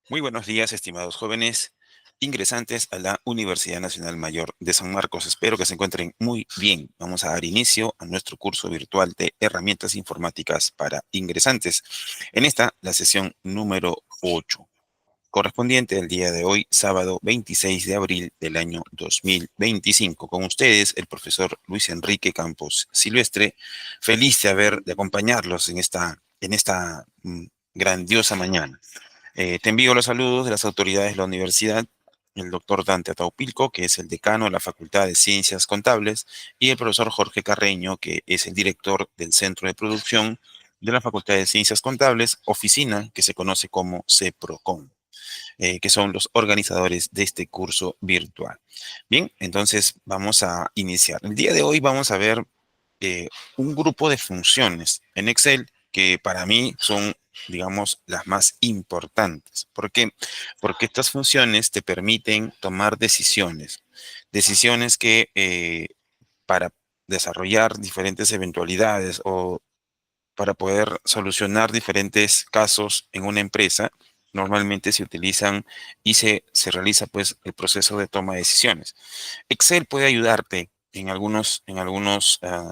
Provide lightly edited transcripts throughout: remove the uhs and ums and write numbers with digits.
Muy buenos días, estimados jóvenes ingresantes a la Universidad Nacional Mayor de San Marcos. Espero que se encuentren muy bien. Vamos a dar inicio a nuestro curso virtual de herramientas informáticas para ingresantes. En esta, la sesión número 8, correspondiente al día de hoy, sábado 26 de abril del año 2025. Con ustedes, el profesor Luis Enrique Campos Silvestre, feliz de acompañarlos en esta grandiosa mañana. Te envío los saludos de las autoridades de la universidad, el doctor Dante Ataupilco, que es el decano de la Facultad de Ciencias Contables, y el profesor Jorge Carreño, que es el director del Centro de Producción de la Facultad de Ciencias Contables, oficina que se conoce como CEPROCON, que son los organizadores de este curso virtual. Bien, entonces vamos a iniciar. El día de hoy vamos a ver eh, un grupo de funciones en Excel que para mí son, digamos, las más importantes. ¿Por qué? Porque estas funciones te permiten tomar decisiones, decisiones que para desarrollar diferentes eventualidades o para poder solucionar diferentes casos en una empresa, normalmente se utilizan y se realiza pues el proceso de toma de decisiones. Excel puede ayudarte en algunos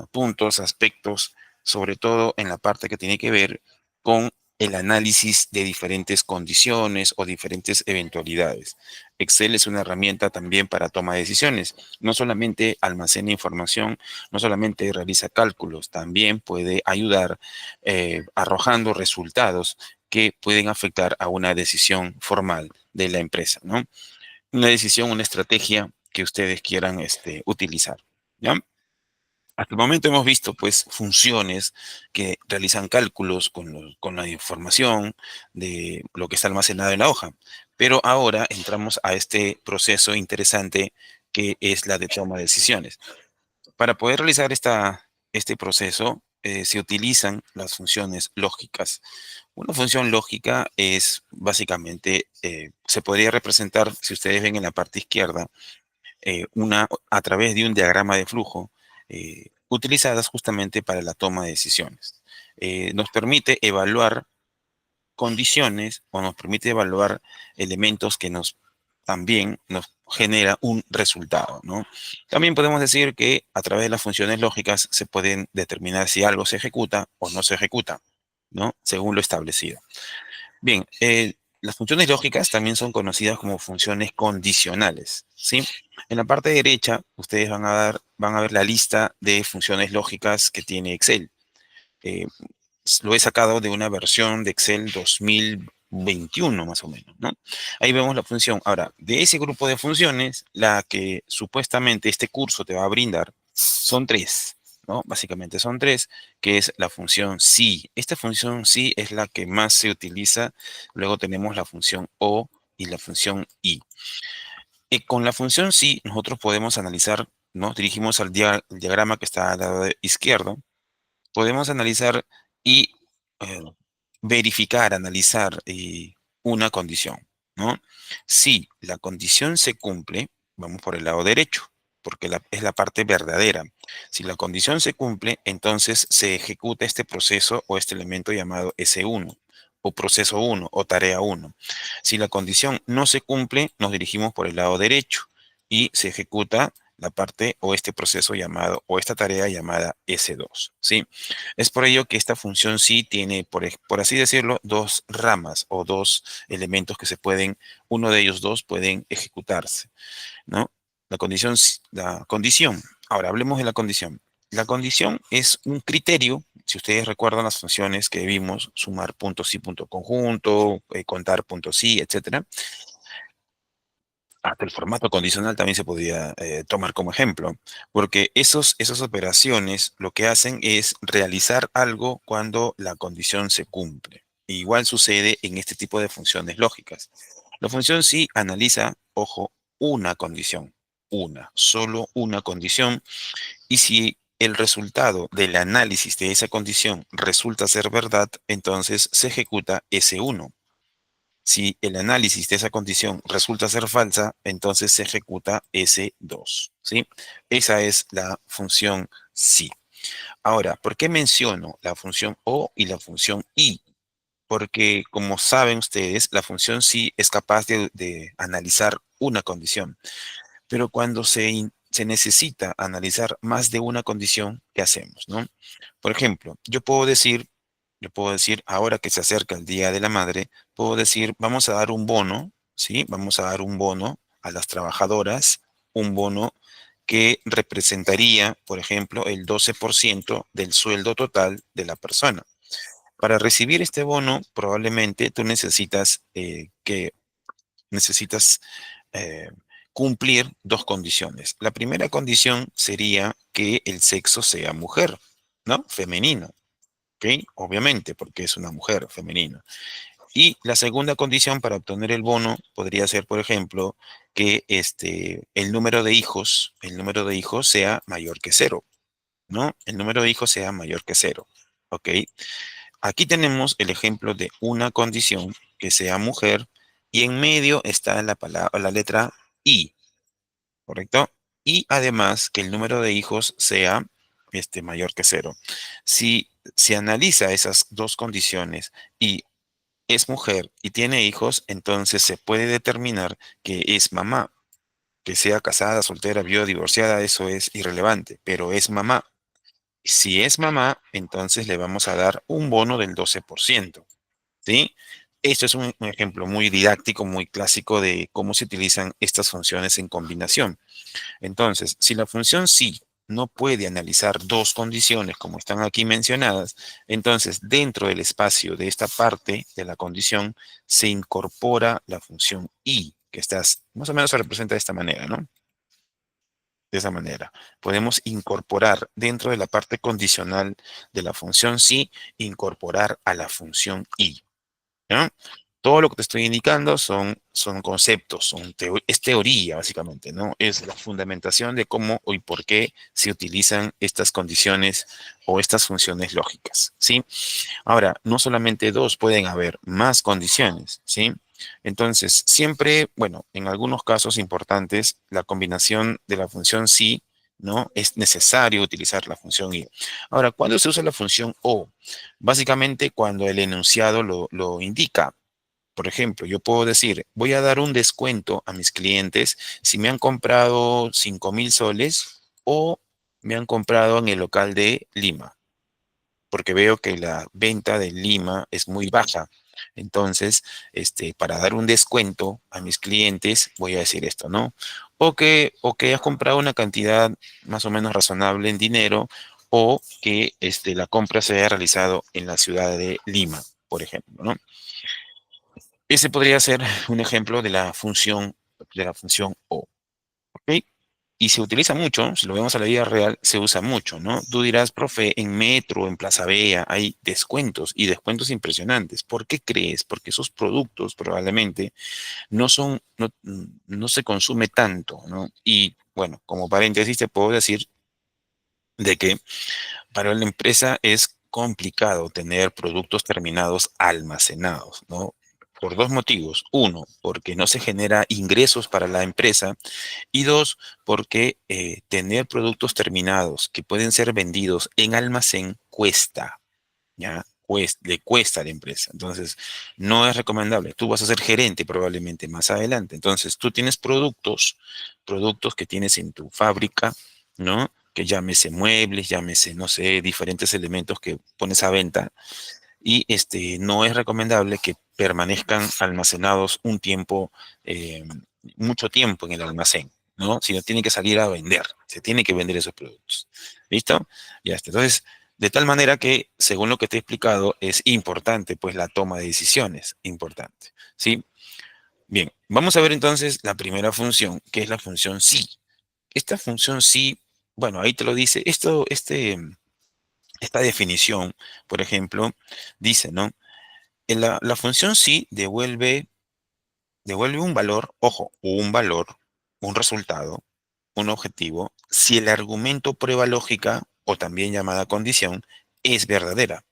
puntos, aspectos, sobre todo en la parte que tiene que ver con el análisis de diferentes condiciones o diferentes eventualidades. Excel es una herramienta también para toma de decisiones. No solamente almacena información, no solamente realiza cálculos, también puede ayudar arrojando resultados que pueden afectar a una decisión formal de la empresa, ¿no? Una decisión, una estrategia que ustedes quieran utilizar, ¿ya? Hasta el momento hemos visto, pues, funciones que realizan cálculos con la información de lo que está almacenado en la hoja. Pero ahora entramos a este proceso interesante que es la de toma de decisiones. Para poder realizar este proceso, se utilizan las funciones lógicas. Una función lógica es básicamente, se podría representar, si ustedes ven en la parte izquierda, a través de un diagrama de flujo, utilizadas justamente para la toma de decisiones. Nos permite evaluar condiciones o nos permite evaluar elementos que también nos genera un resultado, ¿no? También podemos decir que a través de las funciones lógicas se pueden determinar si algo se ejecuta o no se ejecuta, ¿no? Según lo establecido. Bien, las funciones lógicas también son conocidas como funciones condicionales, ¿sí? En la parte derecha, ustedes van a ver la lista de funciones lógicas que tiene Excel. Eh, lo he sacado de una versión de Excel 2021, más o menos, ¿no? Ahí vemos la función. Ahora, de ese grupo de funciones, la que supuestamente este curso te va a brindar son tres, ¿no? Básicamente son tres, que es la función sí. Esta función sí es la que más se utiliza. Luego tenemos la función o y la función y. Con la función sí, nosotros podemos analizar, ¿no? Dirigimos al diagrama que está al lado izquierdo, podemos analizar y eh, verificar, analizar una condición, ¿no? Si la condición se cumple, vamos por el lado derecho, porque es la parte verdadera. Si la condición se cumple, entonces se ejecuta este proceso o este elemento llamado S1, o proceso 1, o tarea 1. Si la condición no se cumple, nos dirigimos por el lado derecho y se ejecuta la parte o este proceso llamado, o esta tarea llamada S2, ¿sí? Es por ello que esta función sí tiene, por así decirlo, dos ramas o dos elementos que uno de ellos dos pueden ejecutarse, ¿no? La condición. Ahora, hablemos de la condición. La condición es un criterio, si ustedes recuerdan las funciones que vimos, sumar puntos y punto conjunto, contar puntos y, etcétera. Hasta el formato condicional también se podría tomar como ejemplo, porque esas operaciones lo que hacen es realizar algo cuando la condición se cumple. Igual sucede en este tipo de funciones lógicas. La función sí analiza, ojo, una condición, solo una condición, y si el resultado del análisis de esa condición resulta ser verdad, entonces se ejecuta ese uno. Si el análisis de esa condición resulta ser falsa, entonces se ejecuta S2, ¿sí? Esa es la función sí. Ahora, ¿por qué menciono la función o y la función y? porque como saben ustedes, la función sí es capaz de analizar una condición, pero cuando se necesita analizar más de una condición, ¿qué hacemos, no? Por ejemplo, yo puedo decir, ahora que se acerca el Día de la Madre, puedo decir, vamos a dar un bono, ¿sí? Vamos a dar un bono a las trabajadoras, un bono que representaría, por ejemplo, el 12% del sueldo total de la persona. Para recibir este bono, probablemente tú necesitas eh, cumplir dos condiciones. La primera condición sería que el sexo sea mujer, ¿no? Femenino, ¿ok? Obviamente, porque es una mujer femenina. Y la segunda condición para obtener el bono podría ser, por ejemplo, que el número de hijos sea mayor que cero, ¿no? El número de hijos sea mayor que cero, ¿ok? Aquí tenemos el ejemplo de una condición que sea mujer y en medio está la letra I, ¿correcto? Y además que el número de hijos sea mayor que cero. Si se analiza esas dos condiciones y es mujer y tiene hijos, entonces se puede determinar que es mamá. Que sea casada, soltera, viuda, divorciada, eso es irrelevante, pero es mamá. Si es mamá, entonces le vamos a dar un bono del 12%. ¿Sí? Esto es un ejemplo muy didáctico, muy clásico de cómo se utilizan estas funciones en combinación. Entonces, si la función sí no puede analizar dos condiciones como están aquí mencionadas, entonces dentro del espacio de esta parte de la condición se incorpora la función y, que más o menos se representa de esta manera, ¿no? De esa manera. Podemos incorporar dentro de la parte condicional de la función sí, incorporar a la función y. ¿Ya? Todo lo que te estoy indicando son conceptos, es teoría básicamente, ¿no? Es la fundamentación de cómo y por qué se utilizan estas condiciones o estas funciones lógicas, ¿sí? Ahora, no solamente dos, pueden haber más condiciones, ¿sí? Entonces, siempre, bueno, en algunos casos importantes, la combinación de la función sí, ¿no? Es necesario utilizar la función y. Ahora, ¿cuándo se usa la función o? Básicamente cuando el enunciado lo indica. Por ejemplo, yo puedo decir, voy a dar un descuento a mis clientes si me han comprado 5.000 soles o me han comprado en el local de Lima, porque veo que la venta de Lima es muy baja. Entonces, para dar un descuento a mis clientes, voy a decir esto, ¿no? O que has comprado una cantidad más o menos razonable en dinero, o que la compra se haya realizado en la ciudad de Lima, por ejemplo, ¿no? Ese podría ser un ejemplo de la función o, ¿ok? Y se utiliza mucho, si lo vemos a la vida real, se usa mucho, ¿no? Tú dirás, profe, en Metro, en Plaza Vea, hay descuentos y descuentos impresionantes. ¿Por qué crees? Porque esos productos probablemente no se consume tanto, ¿no? Y bueno, como paréntesis te puedo decir de que para la empresa es complicado tener productos terminados almacenados, ¿no? Por dos motivos. Uno, porque no se genera ingresos para la empresa. Y dos, porque tener productos terminados que pueden ser vendidos en almacén cuesta, ¿ya? Le cuesta a la empresa. Entonces, no es recomendable. Tú vas a ser gerente probablemente más adelante. Entonces, tú tienes productos que tienes en tu fábrica, ¿no? Que llámese muebles, llámese, no sé, diferentes elementos que pones a venta y no es recomendable que permanezcan almacenados eh, mucho tiempo en el almacén, ¿no? Sino tienen que salir a vender, se tienen que vender esos productos. ¿Listo? Ya está. Entonces, de tal manera que, según lo que te he explicado, es importante, pues, la toma de decisiones, importante, ¿sí? Bien, vamos a ver entonces la primera función, que es la función sí. Esta función sí, bueno, ahí te lo dice, esta definición, por ejemplo, dice, ¿no? La función sí devuelve un valor, ojo, un valor, un resultado, un objetivo, si el argumento prueba lógica, o también llamada condición, es verdadera.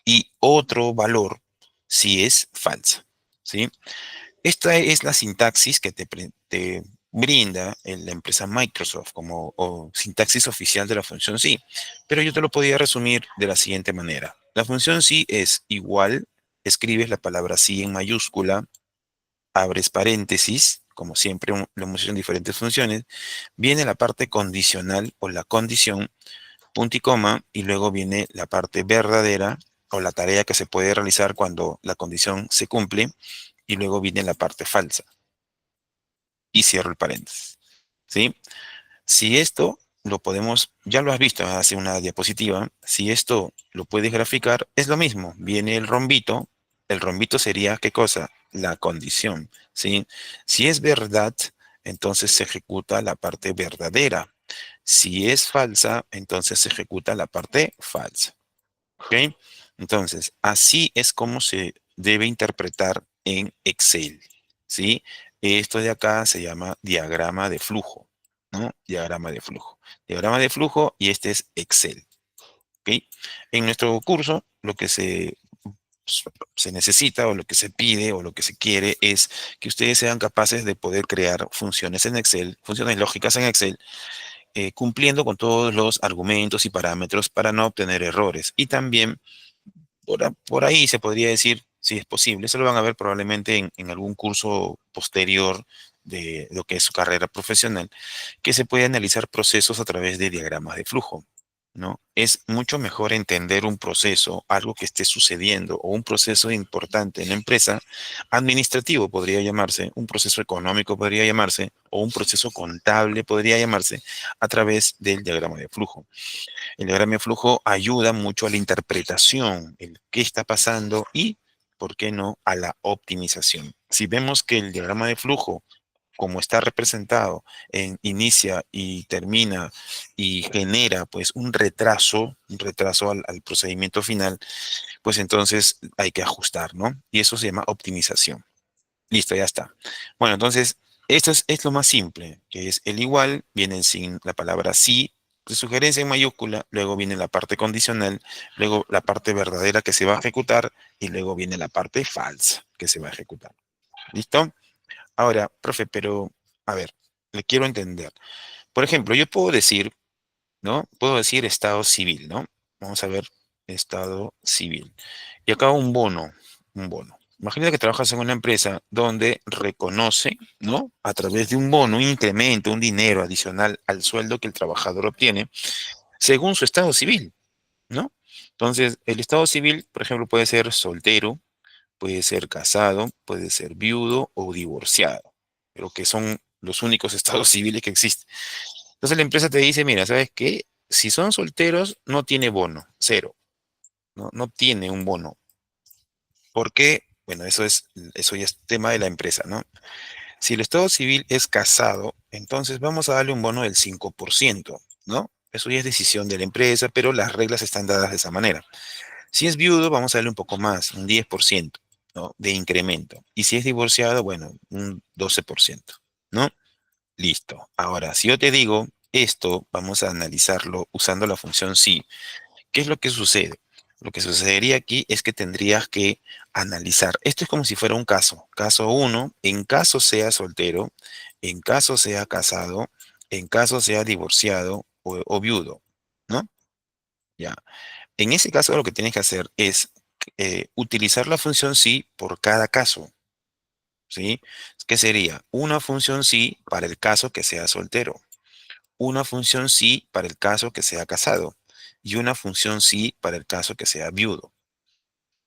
Y otro valor si es falsa. ¿Sí? Esta es la sintaxis que te brinda la empresa Microsoft como o sintaxis oficial de la función sí. Pero yo te lo podía resumir de la siguiente manera. La función sí es igual escribes la palabra sí en mayúscula, abres paréntesis, como siempre lo hemos hecho en diferentes funciones, viene la parte condicional o la condición, punto y coma, y luego viene la parte verdadera o la tarea que se puede realizar cuando la condición se cumple, y luego viene la parte falsa, y cierro el paréntesis, ¿sí? Si esto lo podemos, ya lo has visto hace una diapositiva, si esto lo puedes graficar, es lo mismo. Viene el rombito sería, ¿qué cosa? La condición, ¿sí? Si es verdad, entonces se ejecuta la parte verdadera. Si es falsa, entonces se ejecuta la parte falsa, ¿ok? Entonces, así es como se debe interpretar en Excel, ¿sí? Esto de acá se llama diagrama de flujo, ¿no? Diagrama de flujo. Diagrama de flujo y este es Excel, ¿ok? En nuestro curso, lo que se necesita o lo que se pide o lo que se quiere es que ustedes sean capaces de poder crear funciones en Excel, funciones lógicas en Excel, cumpliendo con todos los argumentos y parámetros para no obtener errores. Y también por ahí se podría decir, si es posible, eso lo van a ver probablemente en algún curso posterior de lo que es su carrera profesional, que se puede analizar procesos a través de diagramas de flujo, ¿no? Es mucho mejor entender un proceso, algo que esté sucediendo o un proceso importante en la empresa, administrativo podría llamarse, un proceso económico podría llamarse, o un proceso contable podría llamarse, a través del diagrama de flujo. El diagrama de flujo ayuda mucho a la interpretación, el qué está pasando y, ¿por qué no?, a la optimización. Si vemos que el diagrama de flujo, como está representado, inicia y termina y genera pues un retraso al procedimiento final, pues entonces hay que ajustar, ¿no? Y eso se llama optimización. Listo, ya está. Bueno, entonces, esto es lo más simple, que es el igual, viene sin la palabra sí, de sugerencia en mayúscula, luego viene la parte condicional, luego la parte verdadera que se va a ejecutar, y luego viene la parte falsa que se va a ejecutar. ¿Listo? Ahora, profe, pero, a ver, le quiero entender. Por ejemplo, yo puedo decir, ¿no? Puedo decir estado civil, ¿no? Vamos a ver estado civil. Y acá un bono, un bono. Imagina que trabajas en una empresa donde reconoce, ¿no? A través de un bono, un incremento, un dinero adicional al sueldo que el trabajador obtiene, según su estado civil, ¿no? Entonces, el estado civil, por ejemplo, puede ser soltero, puede ser casado, puede ser viudo o divorciado, pero que son los únicos estados civiles que existen. Entonces la empresa te dice, mira, ¿sabes qué? Si son solteros, no tiene bono, cero, no, no tiene un bono. ¿Por qué? Bueno, eso ya es tema de la empresa, ¿no? Si el estado civil es casado, entonces vamos a darle un bono del 5%, ¿no? Eso ya es decisión de la empresa, pero las reglas están dadas de esa manera. Si es viudo, vamos a darle un poco más, un 10%, ¿no? De incremento. Y si es divorciado, bueno, un 12%, ¿no? Listo. Ahora, si yo te digo esto, vamos a analizarlo usando la función sí. ¿Qué es lo que sucede? Lo que sucedería aquí es que tendrías que analizar. Esto es como si fuera un caso. Caso uno, en caso sea soltero, en caso sea casado, en caso sea divorciado o viudo, ¿no? Ya. En ese caso lo que tienes que hacer es utilizar la función sí por cada caso, ¿sí? ¿Qué sería? Una función sí para el caso que sea soltero, una función sí para el caso que sea casado y una función sí para el caso que sea viudo.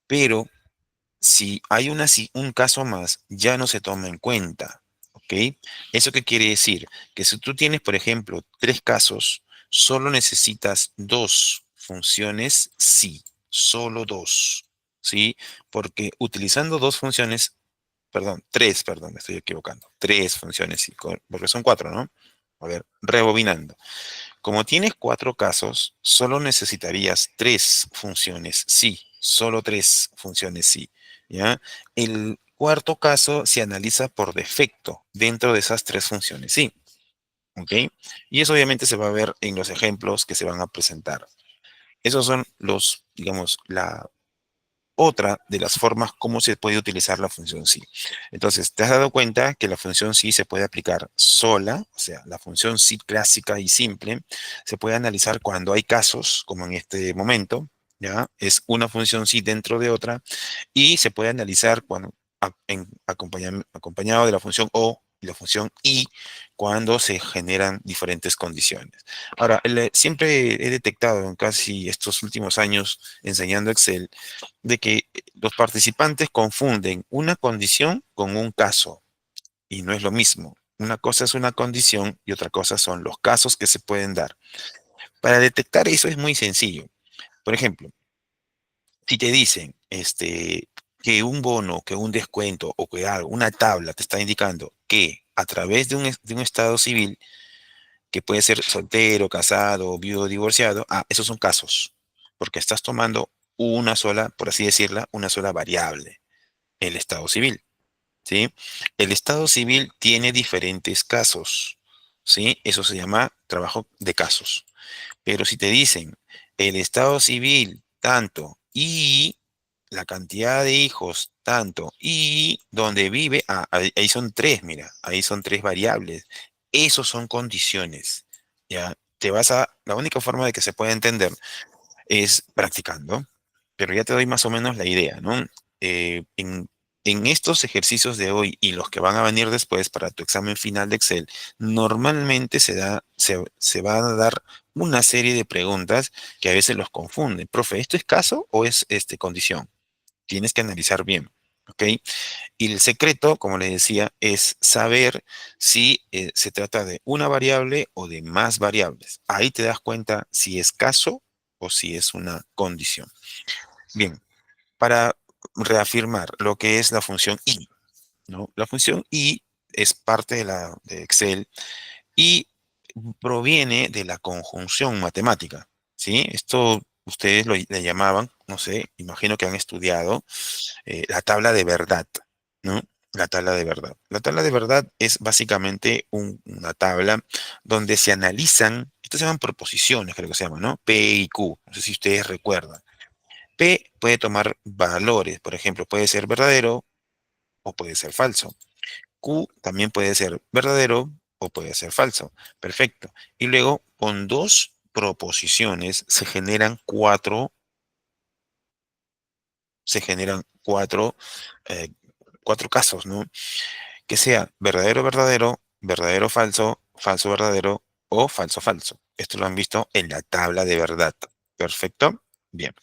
Pero si hay un caso más, ya no se toma en cuenta, ¿ok? ¿Eso qué quiere decir? Que si tú tienes, por ejemplo, tres casos, solo necesitas dos funciones sí, solo dos, ¿sí? Porque utilizando dos funciones, perdón, me estoy equivocando, tres funciones sí, porque son cuatro, ¿no? A ver, rebobinando. Como tienes cuatro casos, solo necesitarías tres funciones sí, solo tres funciones sí, ¿ya? El cuarto caso se analiza por defecto dentro de esas tres funciones sí, ¿ok? Y eso obviamente se va a ver en los ejemplos que se van a presentar. Esos son los, digamos, la otra de las formas como se puede utilizar la función sí. Entonces, ¿te has dado cuenta que la función sí se puede aplicar sola? O sea, la función sí clásica y simple se puede analizar cuando hay casos, como en este momento, ¿ya? Es una función sí dentro de otra y se puede analizar cuando acompañado de la función o y la función y cuando se generan diferentes condiciones. Ahora, siempre he detectado en casi estos últimos años enseñando Excel de que los participantes confunden una condición con un caso y no es lo mismo. Una cosa es una condición y otra cosa son los casos que se pueden dar. Para detectar eso es muy sencillo. Por ejemplo, si te dicen que un bono, que un descuento o que algo, una tabla te está indicando que a través de un estado civil, que puede ser soltero, casado, viudo, divorciado, esos son casos, porque estás tomando una sola, por así decirla, una sola variable, el estado civil, ¿sí? El estado civil tiene diferentes casos, ¿sí? Eso se llama trabajo de casos. Pero si te dicen el estado civil tanto y la cantidad de hijos tanto y donde vive, ahí son tres, mira, ahí son tres variables. Esos son condiciones. Ya la única forma de que se pueda entender es practicando, pero ya te doy más o menos la idea, ¿no? Eh, en, en estos ejercicios de hoy y los que van a venir después para tu examen final de Excel, normalmente se va a dar una serie de preguntas que a veces los confunden. Profe, ¿esto es caso o es condición? Tienes que analizar bien, ¿ok? Y el secreto, como les decía, es saber si se trata de una variable o de más variables. Ahí te das cuenta si es caso o si es una condición. Bien, para reafirmar lo que es la función i, ¿no? La función i es parte de Excel y proviene de la conjunción matemática, ¿sí? Esto ustedes le llamaban, no sé, imagino que han estudiado la tabla de verdad, ¿no? La tabla de verdad. La tabla de verdad es básicamente una tabla donde se analizan, esto se llaman proposiciones, creo que se llaman, ¿no? P y Q, no sé si ustedes recuerdan. P puede tomar valores, por ejemplo, puede ser verdadero o puede ser falso. Q también puede ser verdadero o puede ser falso. Perfecto. Y luego, con dos proposiciones se generan eh, cuatro casos, ¿no? Que sea verdadero, verdadero, verdadero, falso, falso, verdadero o falso, falso. Esto lo han visto en la tabla de verdad. Perfecto. Bien.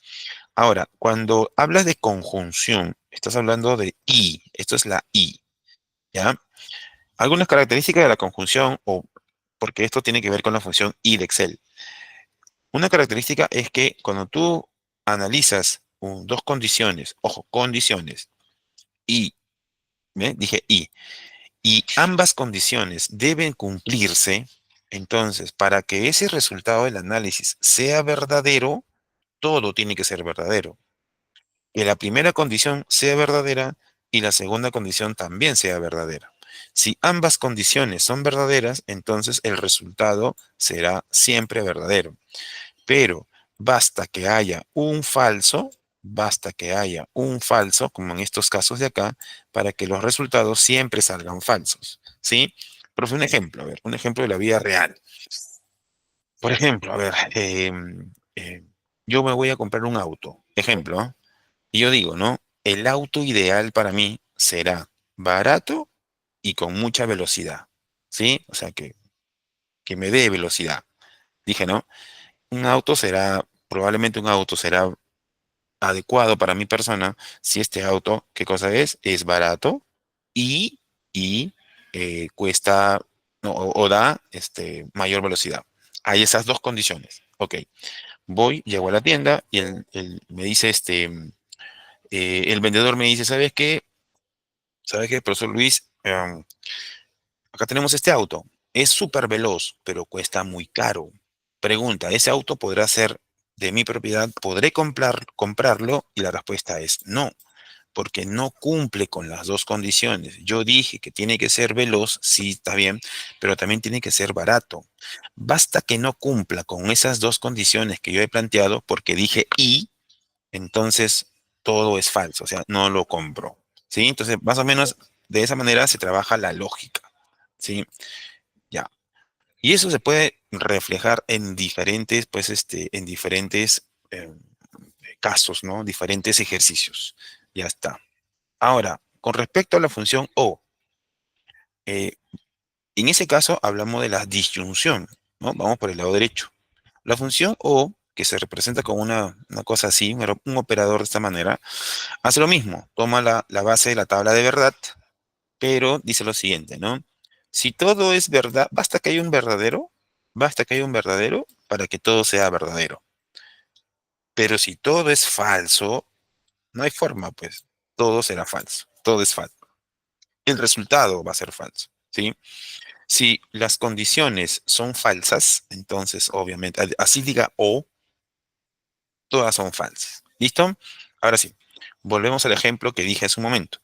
Ahora, cuando hablas de conjunción, estás hablando de y. Esto es la y, ¿ya? Algunas características de la conjunción, o porque esto tiene que ver con la función y de Excel. Una característica es que cuando tú analizas dos condiciones, ojo, condiciones, y, ¿ve? Dije y ambas condiciones deben cumplirse, entonces, para que ese resultado del análisis sea verdadero, todo tiene que ser verdadero. Que la primera condición sea verdadera y la segunda condición también sea verdadera. Si ambas condiciones son verdaderas, entonces el resultado será siempre verdadero. Pero basta que haya un falso, como en estos casos de acá, para que los resultados siempre salgan falsos. ¿Sí? Pero fue un ejemplo, a ver, un ejemplo de la vida real. Por ejemplo, a ver, yo me voy a comprar un auto. Ejemplo, ¿ah? Y yo digo, ¿no? El auto ideal para mí será barato y con mucha velocidad. ¿Sí? O sea, que me dé velocidad. Dije, ¿no? Probablemente un auto será adecuado para mi persona si este auto, ¿qué cosa es? Es barato y, y cuesta no, o da mayor velocidad. Hay esas dos condiciones. Ok, llego a la tienda y me dice, el vendedor me dice, ¿sabes qué? ¿Sabes qué, profesor Luis? Acá tenemos este auto. Es súper veloz, pero cuesta muy caro. Pregunta, ¿ese auto podrá ser de mi propiedad? ¿Podré comprarlo? Y la respuesta es no, porque no cumple con las dos condiciones. Yo dije que tiene que ser veloz, sí, está bien, pero también tiene que ser barato. Basta que no cumpla con esas dos condiciones que yo he planteado, porque dije y, entonces todo es falso, o sea, no lo compro. ¿Sí? Entonces, más o menos de esa manera se trabaja la lógica. ¿Sí? Ya. Y eso se puede reflejar en diferentes, pues, en diferentes casos, ¿no? Diferentes ejercicios. Ya está. Ahora, con respecto a la función O, eh, en ese caso hablamos de la disyunción, ¿no? Vamos por el lado derecho. La función O, que se representa como una cosa así, un operador de esta manera, hace lo mismo. Toma la base de la tabla de verdad, pero dice lo siguiente, ¿no? Si todo es verdad, basta que haya un verdadero para que todo sea verdadero. Pero si todo es falso, no hay forma, pues, todo será falso, todo es falso. El resultado va a ser falso, ¿sí? Si las condiciones son falsas, entonces, obviamente, así diga O, todas son falsas. ¿Listo? Ahora sí, volvemos al ejemplo que dije hace un momento.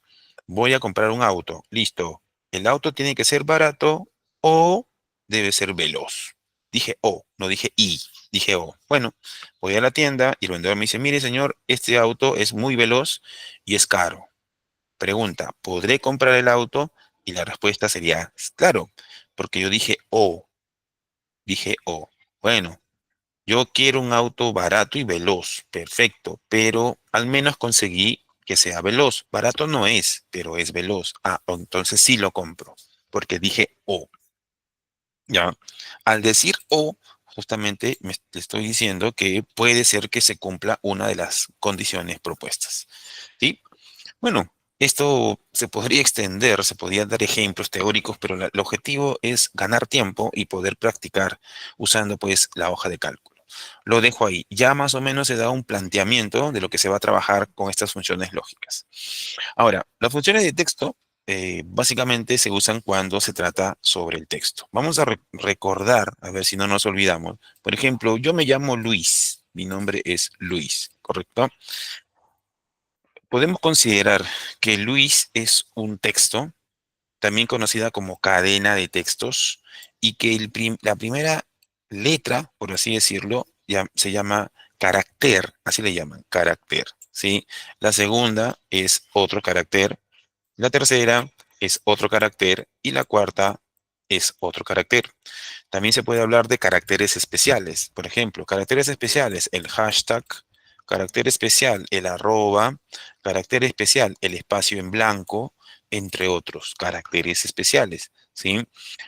Voy a comprar un auto. Listo. El auto tiene que ser barato o debe ser veloz. Dije O, no dije I, dije O. Bueno, voy a la tienda y el vendedor me dice, mire señor, este auto es muy veloz y es caro. Pregunta, ¿podré comprar el auto? Y la respuesta sería, claro, porque yo dije O. Bueno, yo quiero un auto barato y veloz, perfecto, pero al menos conseguí que sea veloz. Barato no es, pero es veloz. Ah, entonces sí lo compro, porque dije O. Ya, al decir O, justamente te estoy diciendo que puede ser que se cumpla una de las condiciones propuestas. ¿Sí? Bueno, esto se podría extender, se podrían dar ejemplos teóricos, pero el objetivo es ganar tiempo y poder practicar usando pues la hoja de cálculo. Lo dejo ahí. Ya más o menos se da un planteamiento de lo que se va a trabajar con estas funciones lógicas. Ahora, las funciones de texto básicamente se usan cuando se trata sobre el texto. Vamos a recordar, a ver si no nos olvidamos. Por ejemplo, yo me llamo Luis. Mi nombre es Luis, ¿correcto? Podemos considerar que Luis es un texto, también conocida como cadena de textos, y que la primera letra, por así decirlo, ya se llama carácter, así le llaman, carácter, ¿sí? La segunda es otro carácter, la tercera es otro carácter y la cuarta es otro carácter. También se puede hablar de caracteres especiales. Por ejemplo, caracteres especiales, el hashtag, carácter especial, el arroba, carácter especial, el espacio en blanco, entre otros caracteres especiales, ¿sí?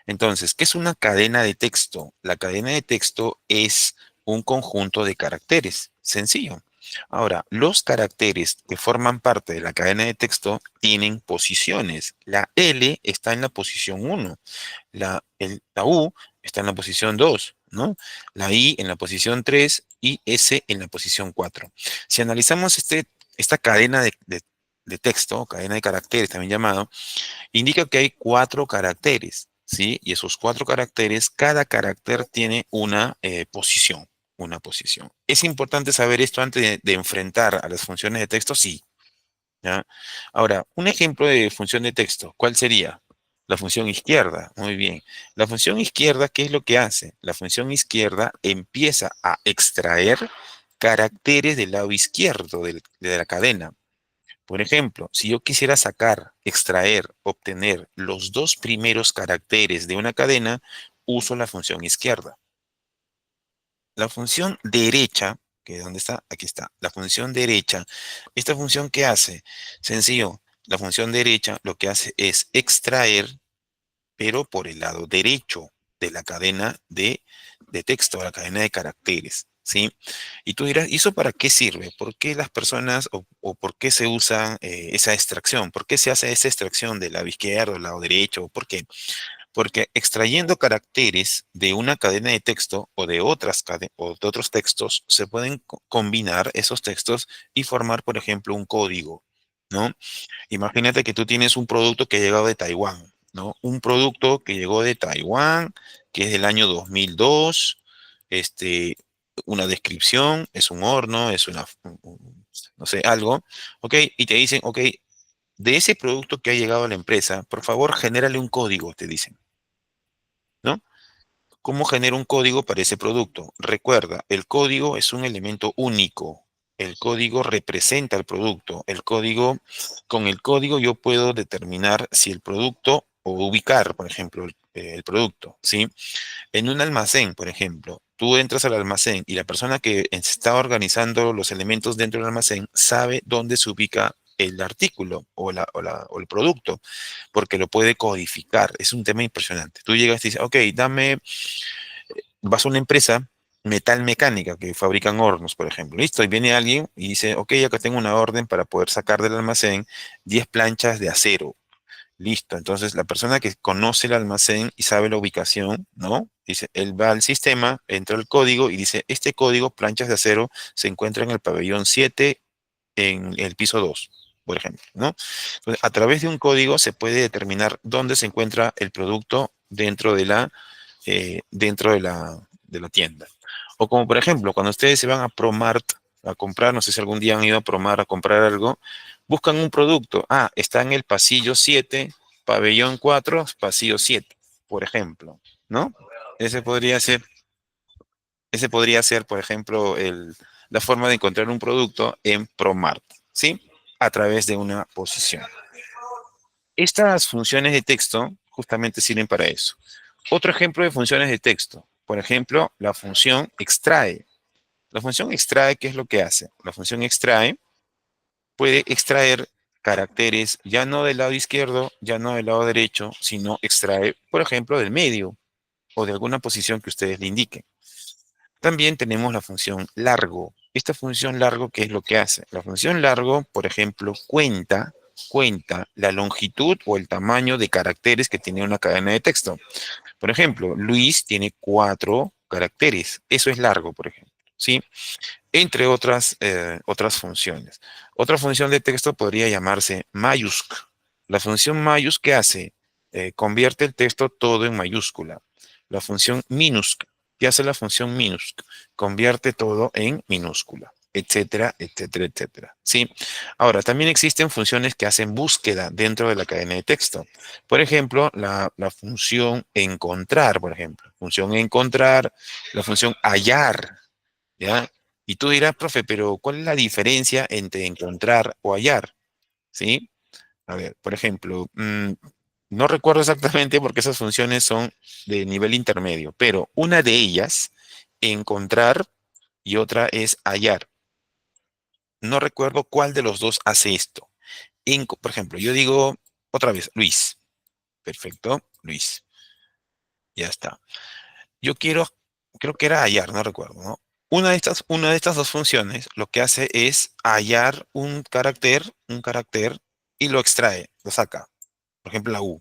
Entonces, ¿qué es una cadena de texto? La cadena de texto es un conjunto de caracteres, sencillo. Ahora, los caracteres que forman parte de la cadena de texto tienen posiciones. La L está en la posición uno, la U está en la posición 2, ¿no? La I en la posición 3 y S en la posición 4. Si analizamos esta cadena de texto, cadena de caracteres también llamado, indica que hay cuatro caracteres, ¿sí? Y esos cuatro caracteres, cada carácter tiene una posición, una posición. ¿Es importante saber esto antes de enfrentar a las funciones de texto? Sí, ¿ya? Ahora, un ejemplo de función de texto, ¿cuál sería? La función izquierda, muy bien. La función izquierda, ¿qué es lo que hace? La función izquierda empieza a extraer caracteres del lado izquierdo de la cadena. Por ejemplo, si yo quisiera sacar, extraer, obtener los dos primeros caracteres de una cadena, uso la función izquierda. La función derecha, que ¿dónde está? Aquí está. La función derecha. ¿Esta función qué hace? Sencillo. La función derecha lo que hace es extraer, pero por el lado derecho de la cadena de texto, la cadena de caracteres, ¿sí? Y tú dirás, ¿y eso para qué sirve? ¿Por qué las personas o por qué se usa esa extracción? ¿Por qué se hace esa extracción del lado izquierdo, del lado derecho? ¿Por qué? Porque extrayendo caracteres de una cadena de texto o de o de otros textos, se pueden combinar esos textos y formar, por ejemplo, un código, ¿no? Imagínate que tú tienes un producto que ha llegado de Taiwán, ¿no? Un producto que llegó de Taiwán, que es del año 2002, este, una descripción, es un horno, es no sé, algo, ¿ok? Y te dicen, ok, de ese producto que ha llegado a la empresa, por favor, genérale un código, te dicen, ¿no? ¿Cómo genera un código para ese producto? Recuerda, el código es un elemento único. El código representa el producto. Con el código yo puedo determinar si el producto o ubicar, por ejemplo, el producto, ¿sí? En un almacén, por ejemplo, tú entras al almacén y la persona que está organizando los elementos dentro del almacén sabe dónde se ubica el artículo o el producto, porque lo puede codificar. Es un tema impresionante. Tú llegas y dices, ok, vas a una empresa metal mecánica que fabrican hornos, por ejemplo. Listo, y viene alguien y dice, ok, acá tengo una orden para poder sacar del almacén 10 planchas de acero. Listo, entonces la persona que conoce el almacén y sabe la ubicación, ¿no? Dice, él va al sistema, entra el código y dice, este código, planchas de acero, se encuentra en el pabellón 7 en el piso 2, por ejemplo, ¿no? Entonces, a través de un código se puede determinar dónde se encuentra el producto dentro de la tienda. O como por ejemplo, cuando ustedes se van a Promart a comprar, no sé si algún día han ido a Promart a comprar algo, buscan un producto. Ah, está en el pasillo 7, pabellón 4, pasillo 7, por ejemplo, ¿no? Ese podría ser, ese podría ser, por ejemplo, la forma de encontrar un producto en Promart, ¿sí? A través de una posición. Estas funciones de texto justamente sirven para eso. Otro ejemplo de funciones de texto, por ejemplo, la función extrae. La función extrae, ¿qué es lo que hace? La función extrae puede extraer caracteres ya no del lado izquierdo, ya no del lado derecho, sino extrae, por ejemplo, del medio o de alguna posición que ustedes le indiquen. También tenemos la función largo. Esta función largo, ¿qué es lo que hace? La función largo, por ejemplo, cuenta la longitud o el tamaño de caracteres que tiene una cadena de texto. Por ejemplo, Luis tiene 4 caracteres. Eso es largo, por ejemplo. ¿Sí? Entre otras funciones. Otra función de texto podría llamarse mayusc. La función mayusc, ¿qué hace? Convierte el texto todo en mayúscula. La función minusc, ¿qué hace la función minusc? Convierte todo en minúscula, etcétera, etcétera, etcétera. ¿Sí? Ahora, también existen funciones que hacen búsqueda dentro de la cadena de texto. Por ejemplo, la función encontrar, por ejemplo. Función encontrar, la función hallar, ¿ya? Y tú dirás, profe, pero ¿cuál es la diferencia entre encontrar o hallar? ¿Sí? A ver, por ejemplo, no recuerdo exactamente porque esas funciones son de nivel intermedio, pero una de ellas, encontrar, y otra es hallar. No recuerdo cuál de los dos hace esto. Por ejemplo, yo digo otra vez, Luis. Perfecto, Luis. Ya está. Yo creo que era hallar, no recuerdo, ¿no? Una de estas dos funciones lo que hace es hallar un carácter y lo extrae, lo saca. Por ejemplo, la U.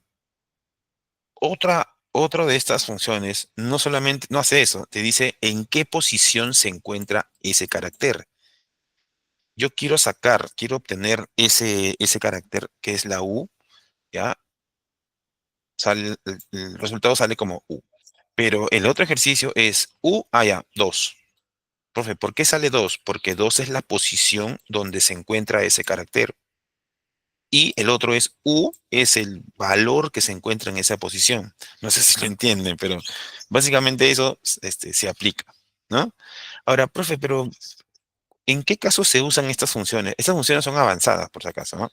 Otra de estas funciones no solamente no hace eso, te dice en qué posición se encuentra ese carácter. Yo quiero obtener ese carácter que es la U, ¿ya? El resultado sale como U. Pero el otro ejercicio es U, ya, 2. Profe, ¿por qué sale 2? Porque 2 es la posición donde se encuentra ese carácter. Y el otro es U, es el valor que se encuentra en esa posición. No sé si lo entienden, pero básicamente eso se aplica, ¿no? Ahora, profe, pero ¿en qué caso se usan estas funciones? Estas funciones son avanzadas, por si acaso, ¿no?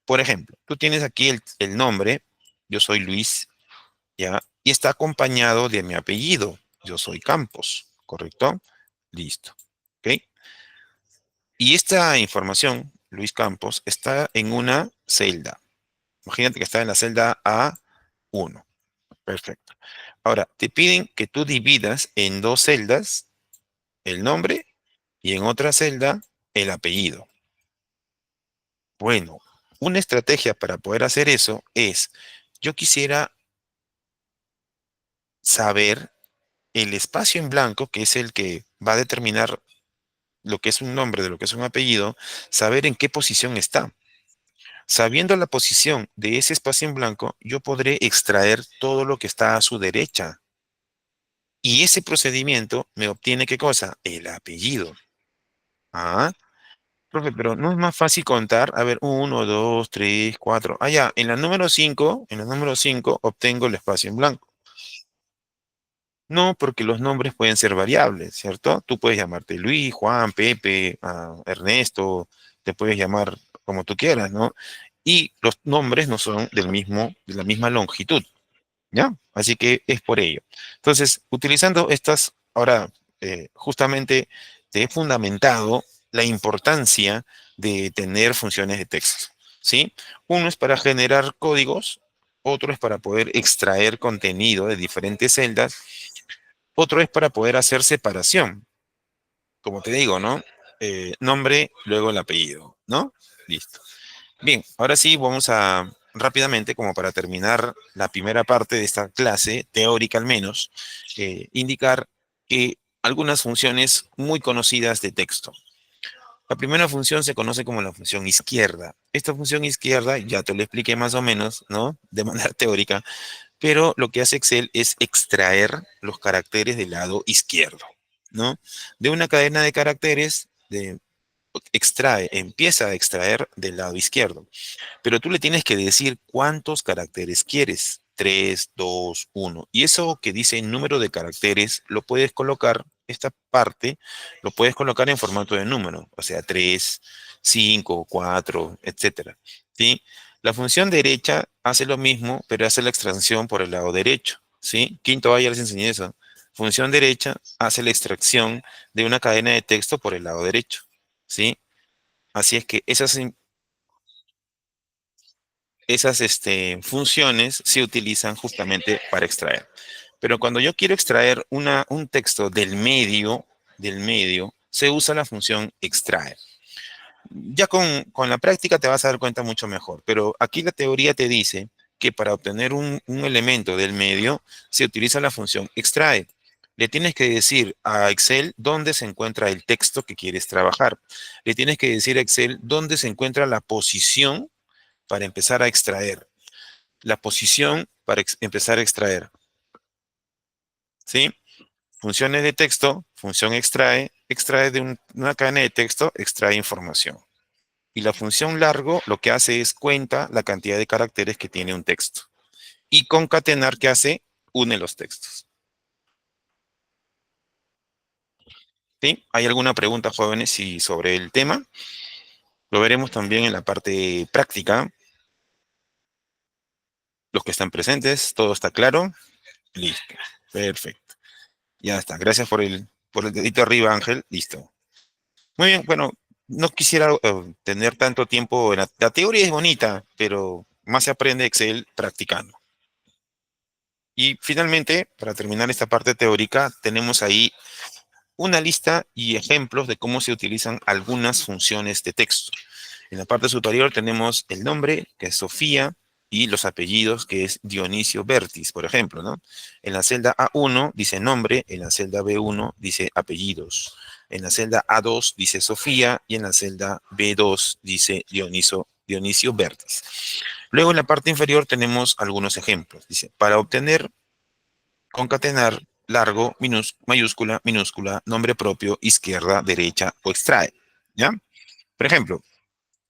Por ejemplo, tú tienes aquí el nombre, yo soy Luis, ¿ya? Y está acompañado de mi apellido, yo soy Campos, ¿correcto? Listo, ¿ok? Y esta información, Luis Campos, está en una celda. Imagínate que está en la celda A1. Perfecto. Ahora, te piden que tú dividas en 2 celdas el nombre y en otra celda el apellido. Bueno, una estrategia para poder hacer eso es, yo quisiera saber el espacio en blanco, que es el que va a determinar lo que es un nombre de lo que es un apellido, saber en qué posición está. Sabiendo la posición de ese espacio en blanco, yo podré extraer todo lo que está a su derecha. Y ese procedimiento me obtiene ¿qué cosa? El apellido. Ah, profe, pero no es más fácil contar. A ver, uno, 2, 3, 4. Ah, ya, en la número 5 obtengo el espacio en blanco. No, porque los nombres pueden ser variables, ¿cierto? Tú puedes llamarte Luis, Juan, Pepe, Ernesto, te puedes llamar como tú quieras, ¿no? Y los nombres no son de la misma longitud. ¿Ya? Así que es por ello. Entonces, utilizando estas, ahora justamente te he fundamentado la importancia de tener funciones de texto, ¿sí? Uno es para generar códigos, otro es para poder extraer contenido de diferentes celdas, otro es para poder hacer separación, como te digo, ¿no? Nombre, luego el apellido, ¿no? Listo. Bien, ahora sí vamos a rápidamente, como para terminar la primera parte de esta clase, teórica al menos, indicar que algunas funciones muy conocidas de texto. La primera función se conoce como la función izquierda. Esta función izquierda, ya te lo expliqué más o menos, ¿no? De manera teórica, pero lo que hace Excel es extraer los caracteres del lado izquierdo, ¿no? De una cadena de caracteres, empieza a extraer del lado izquierdo. Pero tú le tienes que decir cuántos caracteres quieres. 3, 2, 1. Y eso que dice número de caracteres, lo puedes colocar, esta parte, lo puedes colocar en formato de número. O sea, 3, 5, 4, etcétera. ¿Sí? La función derecha hace lo mismo, pero hace la extracción por el lado derecho. ¿Sí? Quinto A ya les enseñé eso. Función derecha hace la extracción de una cadena de texto por el lado derecho. ¿Sí? Así es que esas funciones se utilizan justamente para extraer. Pero cuando yo quiero extraer un texto del medio, se usa la función extraer. Ya con la práctica te vas a dar cuenta mucho mejor, pero aquí la teoría te dice que para obtener un elemento del medio se utiliza la función extrae. Le tienes que decir a Excel dónde se encuentra el texto que quieres trabajar. Le tienes que decir a Excel dónde se encuentra la posición para empezar a extraer, la posición para empezar a extraer. ¿Sí? Funciones de texto, función extrae, extrae de una cadena de texto, extrae información. Y la función largo lo que hace es cuenta la cantidad de caracteres que tiene un texto. Y concatenar, ¿qué hace? Une los textos. ¿Sí? ¿Hay alguna pregunta, jóvenes, sobre el tema? Lo veremos también en la parte práctica. Los que están presentes, ¿todo está claro? Listo. Perfecto. Ya está. Gracias por el dedito arriba, Ángel. Listo. Muy bien, bueno, no quisiera tener tanto tiempo. La teoría es bonita, pero más se aprende Excel practicando. Y finalmente, para terminar esta parte teórica, tenemos ahí una lista y ejemplos de cómo se utilizan algunas funciones de texto. En la parte superior tenemos el nombre, que es Sofía, y los apellidos, que es Dionisio Bertis, por ejemplo, ¿no? En la celda A1 dice nombre, en la celda B1 dice apellidos, en la celda A2 dice Sofía, y en la celda B2 dice Dionisio Bertis. Luego en la parte inferior tenemos algunos ejemplos. Dice, para obtener, concatenar, largo, mayúscula, minúscula, nombre propio, izquierda, derecha o extrae. ¿Ya? Por ejemplo,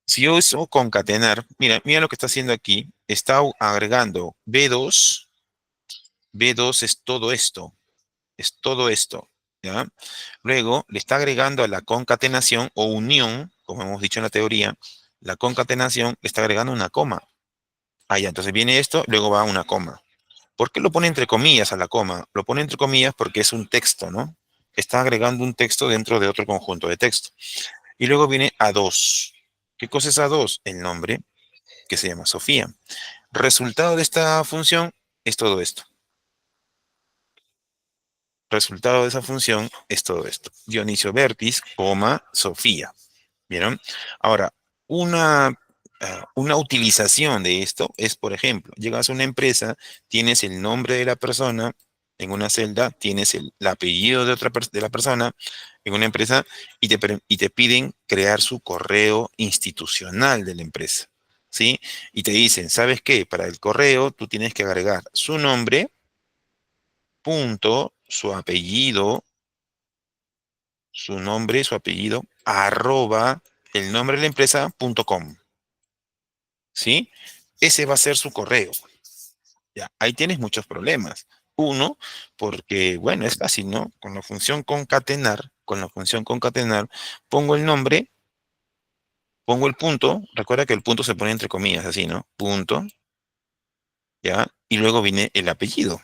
si yo uso concatenar, mira lo que está haciendo aquí. Está agregando B2. B2 es todo esto, ¿ya? Luego le está agregando a la concatenación o unión, como hemos dicho en la teoría, la concatenación le está agregando una coma. Ah, ya, entonces viene esto, luego va una coma. ¿Por qué lo pone entre comillas a la coma? Lo pone entre comillas porque es un texto, ¿no? Está agregando un texto dentro de otro conjunto de texto. Y luego viene A2. ¿Qué cosa es A2? El nombre, que se llama Sofía. Resultado de esta función es todo esto. Resultado de esa función es todo esto. Dionisio Vertis, coma, Sofía. ¿Vieron? Ahora, una utilización de esto es, por ejemplo, llegas a una empresa, tienes el nombre de la persona en una celda, tienes el apellido de la persona en una empresa y te piden crear su correo institucional de la empresa. ¿Sí? Y te dicen, ¿sabes qué? Para el correo tú tienes que agregar su nombre, punto, su nombre, su apellido, arroba, el nombre de la empresa, punto com. ¿Sí? Ese va a ser su correo. Ya, ahí tienes muchos problemas. Uno, porque, bueno, es fácil, ¿no? Con la función concatenar, pongo el nombre, pongo el punto, recuerda que el punto se pone entre comillas, así, ¿no? Punto, ¿ya? Y luego viene el apellido.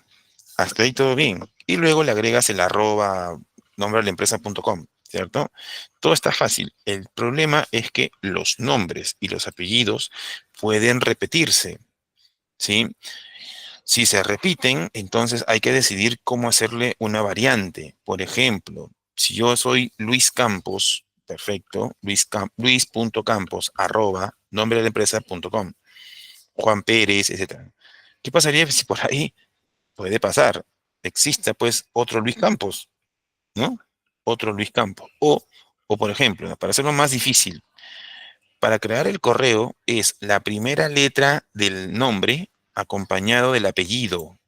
Hasta ahí todo bien. Y luego le agregas el arroba nombre de la empresa.com, ¿cierto? Todo está fácil. El problema es que los nombres y los apellidos pueden repetirse, ¿sí? Si se repiten, entonces hay que decidir cómo hacerle una variante. Por ejemplo, si yo soy Luis Campos, perfecto, Luis.campos, arroba, nombre de la empresa.com, Juan Pérez, etcétera. ¿Qué pasaría si por ahí puede pasar? Exista pues otro Luis Campos, ¿no? Otro Luis Campos. O por ejemplo, para hacerlo más difícil, para crear el correo es la primera letra del nombre acompañado del apellido.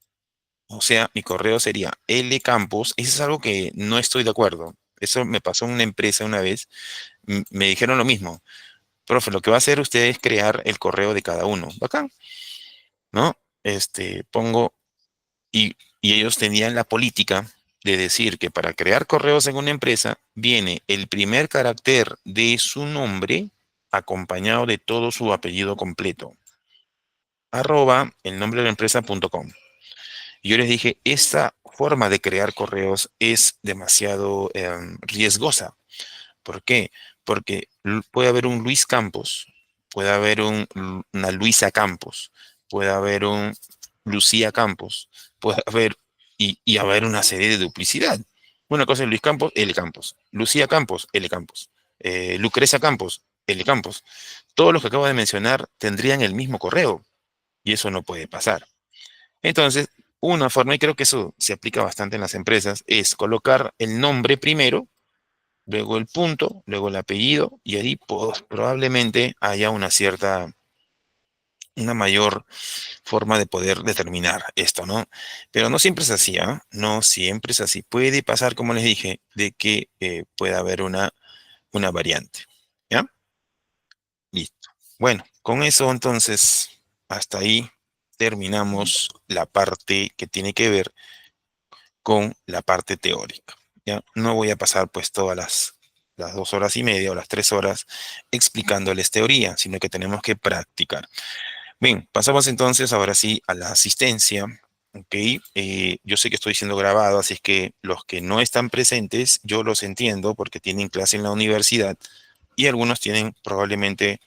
O sea, mi correo sería L Campos. Eso es algo que no estoy de acuerdo. Eso me pasó en una empresa una vez. Me dijeron lo mismo. Profe, lo que va a hacer usted es crear el correo de cada uno. Bacán, ¿no? Pongo, y ellos tenían la política de decir que para crear correos en una empresa viene el primer carácter de su nombre acompañado de todo su apellido completo. Arroba el nombre de la empresa.com. Y yo les dije, esta forma de crear correos es demasiado riesgosa. ¿Por qué? Porque puede haber un Luis Campos, puede haber una Luisa Campos, puede haber un Lucía Campos, puede haber y haber una serie de duplicidad. Una cosa es Luis Campos, L Campos, Lucía Campos, L Campos, Lucrecia Campos, L Campos. Todos los que acabo de mencionar tendrían el mismo correo y eso no puede pasar. Entonces, una forma, y creo que eso se aplica bastante en las empresas, es colocar el nombre primero, luego el punto, luego el apellido, y ahí pues, probablemente haya una mayor forma de poder determinar esto, ¿no? Pero no siempre es así, ¿ah? No siempre es así. Puede pasar, como les dije, de que pueda haber una variante. ¿Ya? Listo. Bueno, con eso entonces, hasta ahí terminamos la parte que tiene que ver con la parte teórica. ¿Ya? No voy a pasar pues todas las 2 horas y media o las 3 horas explicándoles teoría, sino que tenemos que practicar. Bien, pasamos entonces ahora sí a la asistencia. Ok, yo sé que estoy siendo grabado, así es que los que no están presentes, yo los entiendo porque tienen clase en la universidad y algunos tienen probablemente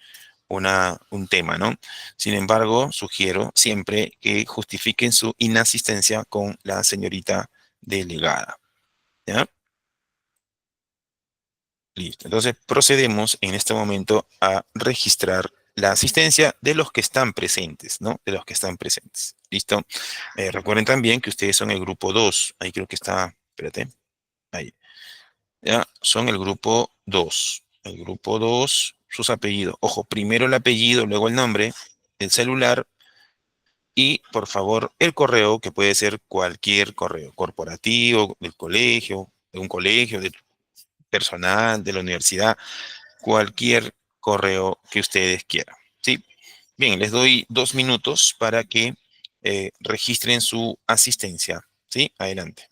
un tema, ¿no? Sin embargo, sugiero siempre que justifiquen su inasistencia con la señorita delegada. ¿Ya? Listo. Entonces procedemos en este momento a registrar la asistencia de los que están presentes, ¿no? De los que están presentes. ¿Listo? Recuerden también que ustedes son el grupo 2. Ahí creo que está, espérate, ahí. Ya, son el grupo 2. El grupo 2, sus apellidos. Ojo, primero el apellido, luego el nombre, el celular y, por favor, el correo, que puede ser cualquier correo, corporativo, del colegio, de un colegio, de personal, de la universidad, cualquier correo que ustedes quieran. ¿Sí? Bien, les doy 2 minutos para que registren su asistencia. ¿Sí? Adelante.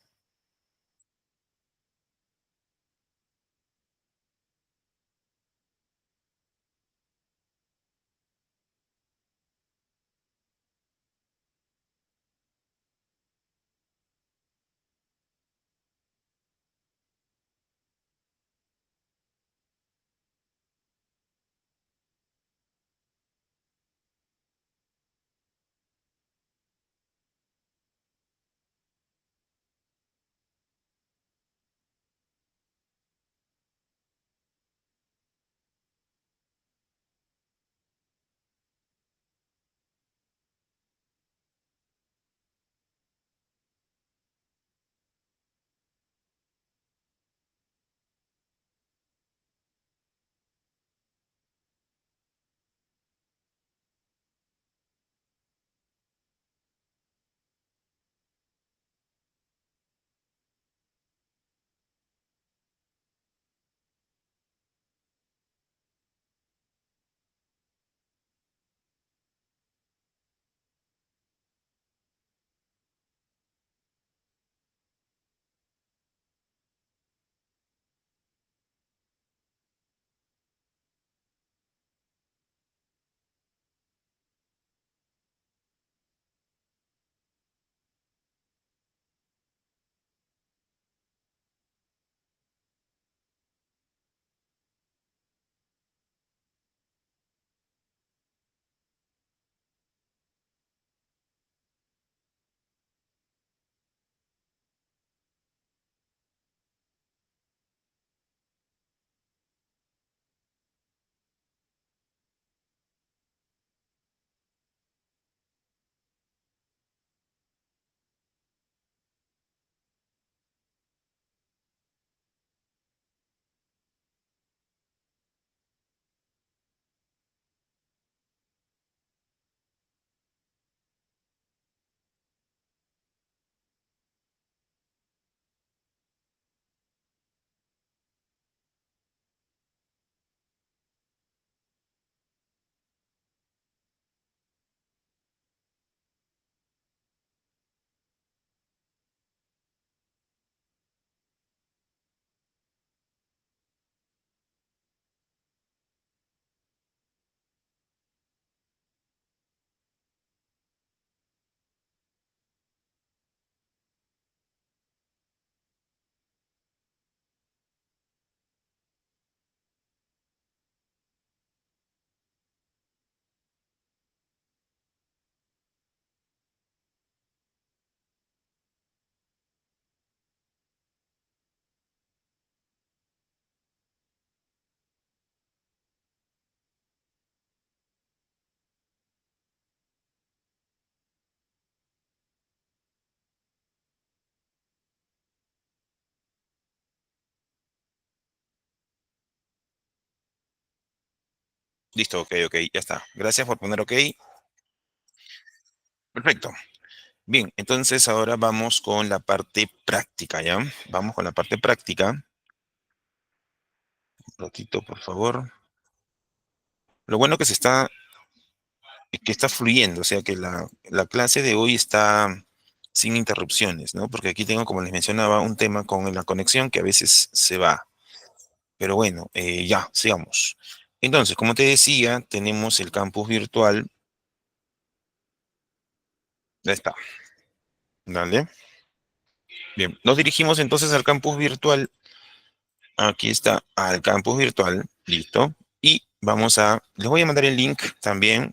Listo, ok, ok, ya está. Gracias por poner ok. Perfecto. Bien, entonces ahora vamos con la parte práctica, ¿ya? Vamos con la parte práctica. Un ratito, por favor. Lo bueno que está fluyendo, o sea que la clase de hoy está sin interrupciones, ¿no? Porque aquí tengo, como les mencionaba, un tema con la conexión que a veces se va. Pero bueno, ya, sigamos. Entonces, como te decía, tenemos el campus virtual. Ya está. Dale. Bien, nos dirigimos entonces al campus virtual. Aquí está, al campus virtual. Listo. Y les voy a mandar el link también.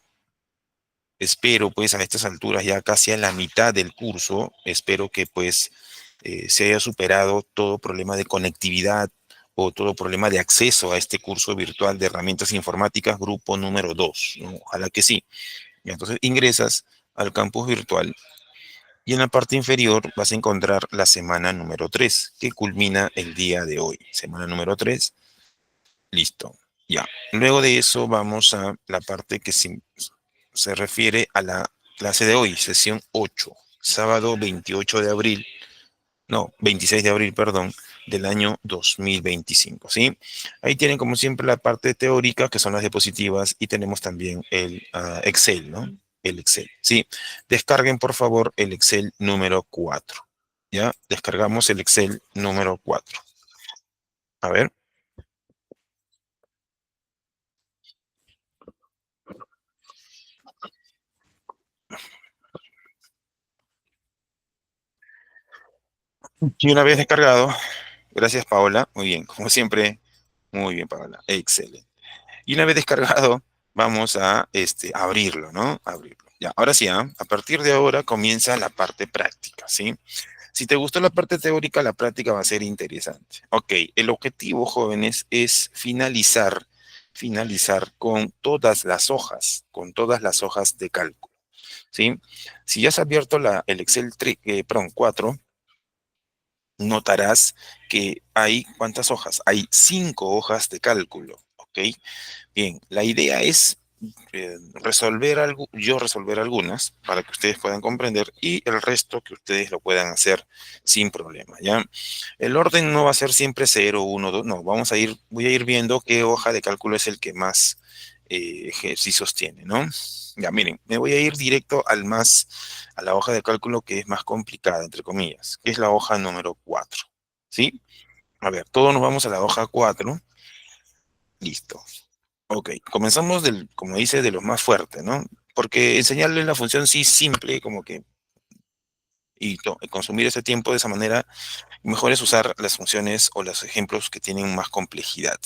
Espero, pues, a estas alturas, ya casi a la mitad del curso, espero que, pues, se haya superado todo problema de conectividad o todo problema de acceso a este curso virtual de herramientas informáticas, grupo número 2, ¿no? Ojalá que sí. Y entonces ingresas al campus virtual y en la parte inferior vas a encontrar la semana número 3 que culmina el día de hoy. Semana número 3, listo. Ya. Luego de eso vamos a la parte que se refiere a la clase de hoy, sesión 8, sábado 28 de abril, no, 26 de abril, perdón, del año 2025, ¿sí? Ahí tienen como siempre la parte teórica, que son las diapositivas, y tenemos también el Excel, ¿no? El Excel, ¿sí? Descarguen, por favor, el Excel número 4, ¿ya? Descargamos el Excel número 4. A ver. Y una vez descargado, gracias, Paola, muy bien, como siempre, muy bien, Paola, excelente. Y una vez descargado, vamos a abrirlo, ¿no? Abrirlo. Ya, ahora sí, ¿ah? A partir de ahora comienza la parte práctica, ¿sí? Si te gustó la parte teórica, la práctica va a ser interesante. Ok, el objetivo, jóvenes, es finalizar con todas las hojas de cálculo, ¿sí? Si ya has abierto el Excel perdón, 4, notarás que hay, ¿cuántas hojas? Hay 5 hojas de cálculo, ¿ok? Bien, la idea es yo resolver algunas para que ustedes puedan comprender y el resto que ustedes lo puedan hacer sin problema, ¿ya? El orden no va a ser siempre 0, 1, 2, no, voy a ir viendo qué hoja de cálculo es el que más ejercicios tiene, ¿no? Ya, miren, me voy a ir directo a la hoja de cálculo que es más complicada, entre comillas, que es la hoja número 4, ¿sí? A ver, todos nos vamos a la hoja 4. Listo. Ok, comenzamos como dice, de lo más fuerte, ¿no? Porque enseñarles la función sí simple, como que, y consumir ese tiempo de esa manera, mejor es usar las funciones o los ejemplos que tienen más complejidad.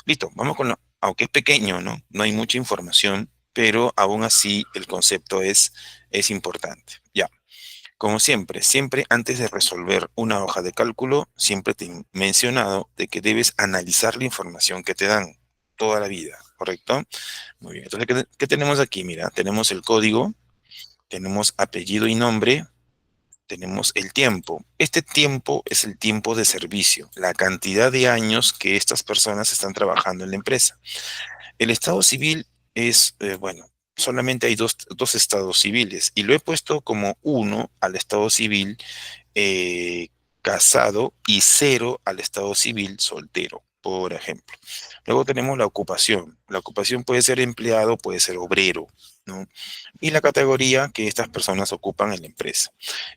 Listo, vamos aunque es pequeño, ¿no? No hay mucha información, pero aún así el concepto es importante. Ya, como siempre antes de resolver una hoja de cálculo, siempre te he mencionado de que debes analizar la información que te dan toda la vida, ¿correcto? Muy bien, entonces, ¿qué tenemos aquí? Mira, tenemos el código, tenemos apellido y nombre, tenemos el tiempo. Este tiempo es el tiempo de servicio, la cantidad de años que estas personas están trabajando en la empresa. El estado civil bueno, solamente hay dos estados civiles y lo he puesto como uno al estado civil eh, casado y 0 al estado civil soltero, por ejemplo. Luego tenemos la ocupación. La ocupación puede ser empleado, puede ser obrero, ¿no? Y la categoría que estas personas ocupan en la empresa.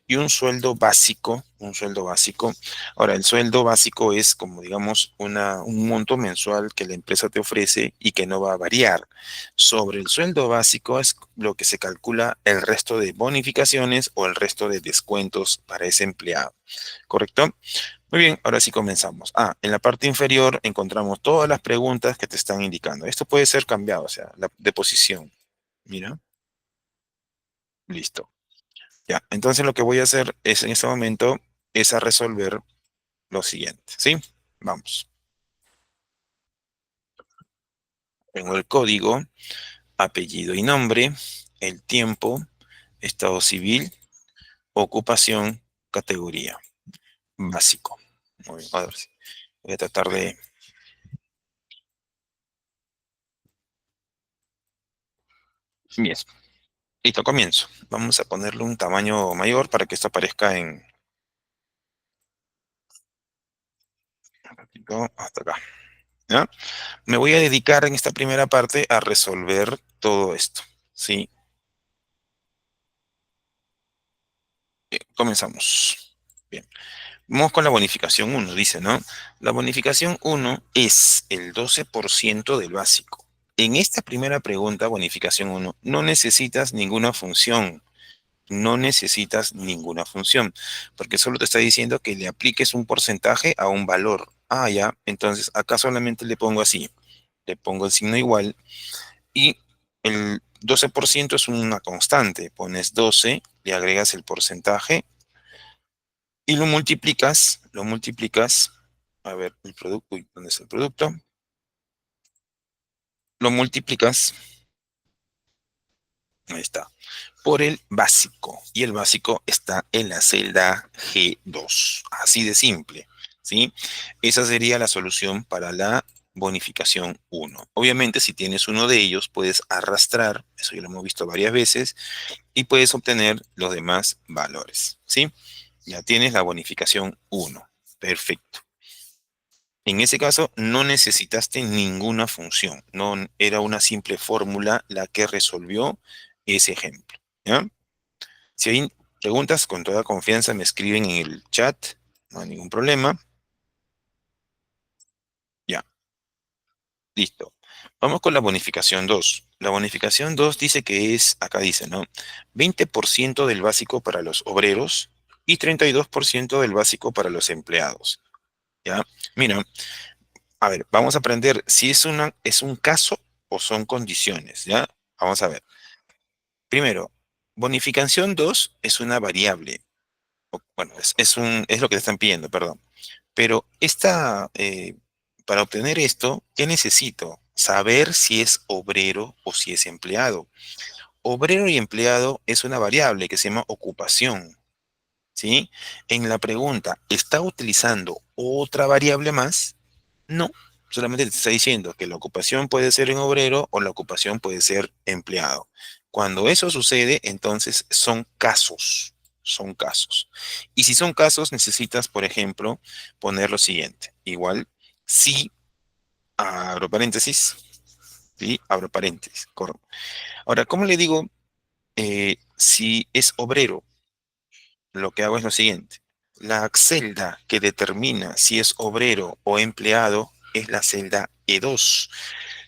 Y un sueldo básico, un sueldo básico. Ahora, el sueldo básico es como, digamos, un monto mensual que la empresa te ofrece y que no va a variar. Sobre el sueldo básico es lo que se calcula el resto de bonificaciones o el resto de descuentos para ese empleado. ¿Correcto? Muy bien, ahora sí comenzamos. En la parte inferior encontramos todas las preguntas que te están indicando. Esto puede ser cambiado, o sea, de posición. Mira, listo. Ya, entonces lo que voy a hacer es en este momento es a resolver lo siguiente, ¿sí? Vamos. Tengo el código, apellido y nombre, el tiempo, estado civil, ocupación, categoría, básico. Muy bien, a ver, voy a tratar de Bien, listo, comienzo. Vamos a ponerle un tamaño mayor para que esto aparezca en... un ratito, hasta acá. ¿Ya? Me voy a dedicar en esta primera parte a resolver todo esto. ¿Sí? Comenzamos. Bien. Vamos con la bonificación uno, dice, ¿no? La bonificación uno es el 12% del básico. En esta primera pregunta, bonificación uno, no necesitas ninguna función. No necesitas ninguna función, porque solo te está diciendo que le apliques un porcentaje a un valor. Ah, ya, entonces acá solamente le pongo así, le pongo el signo igual y el 12% es una constante. Pones 12, le agregas el porcentaje y lo multiplicas, a ver, el producto, uy, ¿dónde es el producto? Lo multiplicas, ahí está, por el básico. Y el básico está en la celda G2. Así de simple, ¿sí? Esa sería la solución para la bonificación uno. Obviamente, si tienes uno de ellos, puedes arrastrar, eso ya lo hemos visto varias veces, y puedes obtener los demás valores, ¿sí? Ya tienes la bonificación uno. Perfecto. En ese caso, no necesitaste ninguna función. No era una simple fórmula la que resolvió ese ejemplo, ¿ya? Si hay preguntas, con toda confianza me escriben en el chat, no hay ningún problema. Ya, listo. Vamos con la bonificación 2. La bonificación 2 dice que es, acá dice, ¿no? 20% del básico para los obreros y 32% del básico para los empleados. ¿Ya? Mira, a ver, vamos a aprender si es un caso o son condiciones, ¿ya? Vamos a ver. Primero, bonificación 2 es una variable. Bueno, es lo que te están pidiendo, perdón. Pero para obtener esto, ¿qué necesito? Saber si es obrero o si es empleado. Obrero y empleado es una variable que se llama ocupación, ¿sí? En la pregunta, ¿está utilizando otra variable más? No, solamente te está diciendo que la ocupación puede ser en obrero o la ocupación puede ser empleado. Cuando eso sucede, entonces son casos, son casos. Y si son casos, necesitas, por ejemplo, poner lo siguiente. Igual, si, abro paréntesis, ¿sí? Abro paréntesis. Ahora, ¿cómo le digo si es obrero? Lo que hago es lo siguiente. La celda que determina si es obrero o empleado es la celda E2.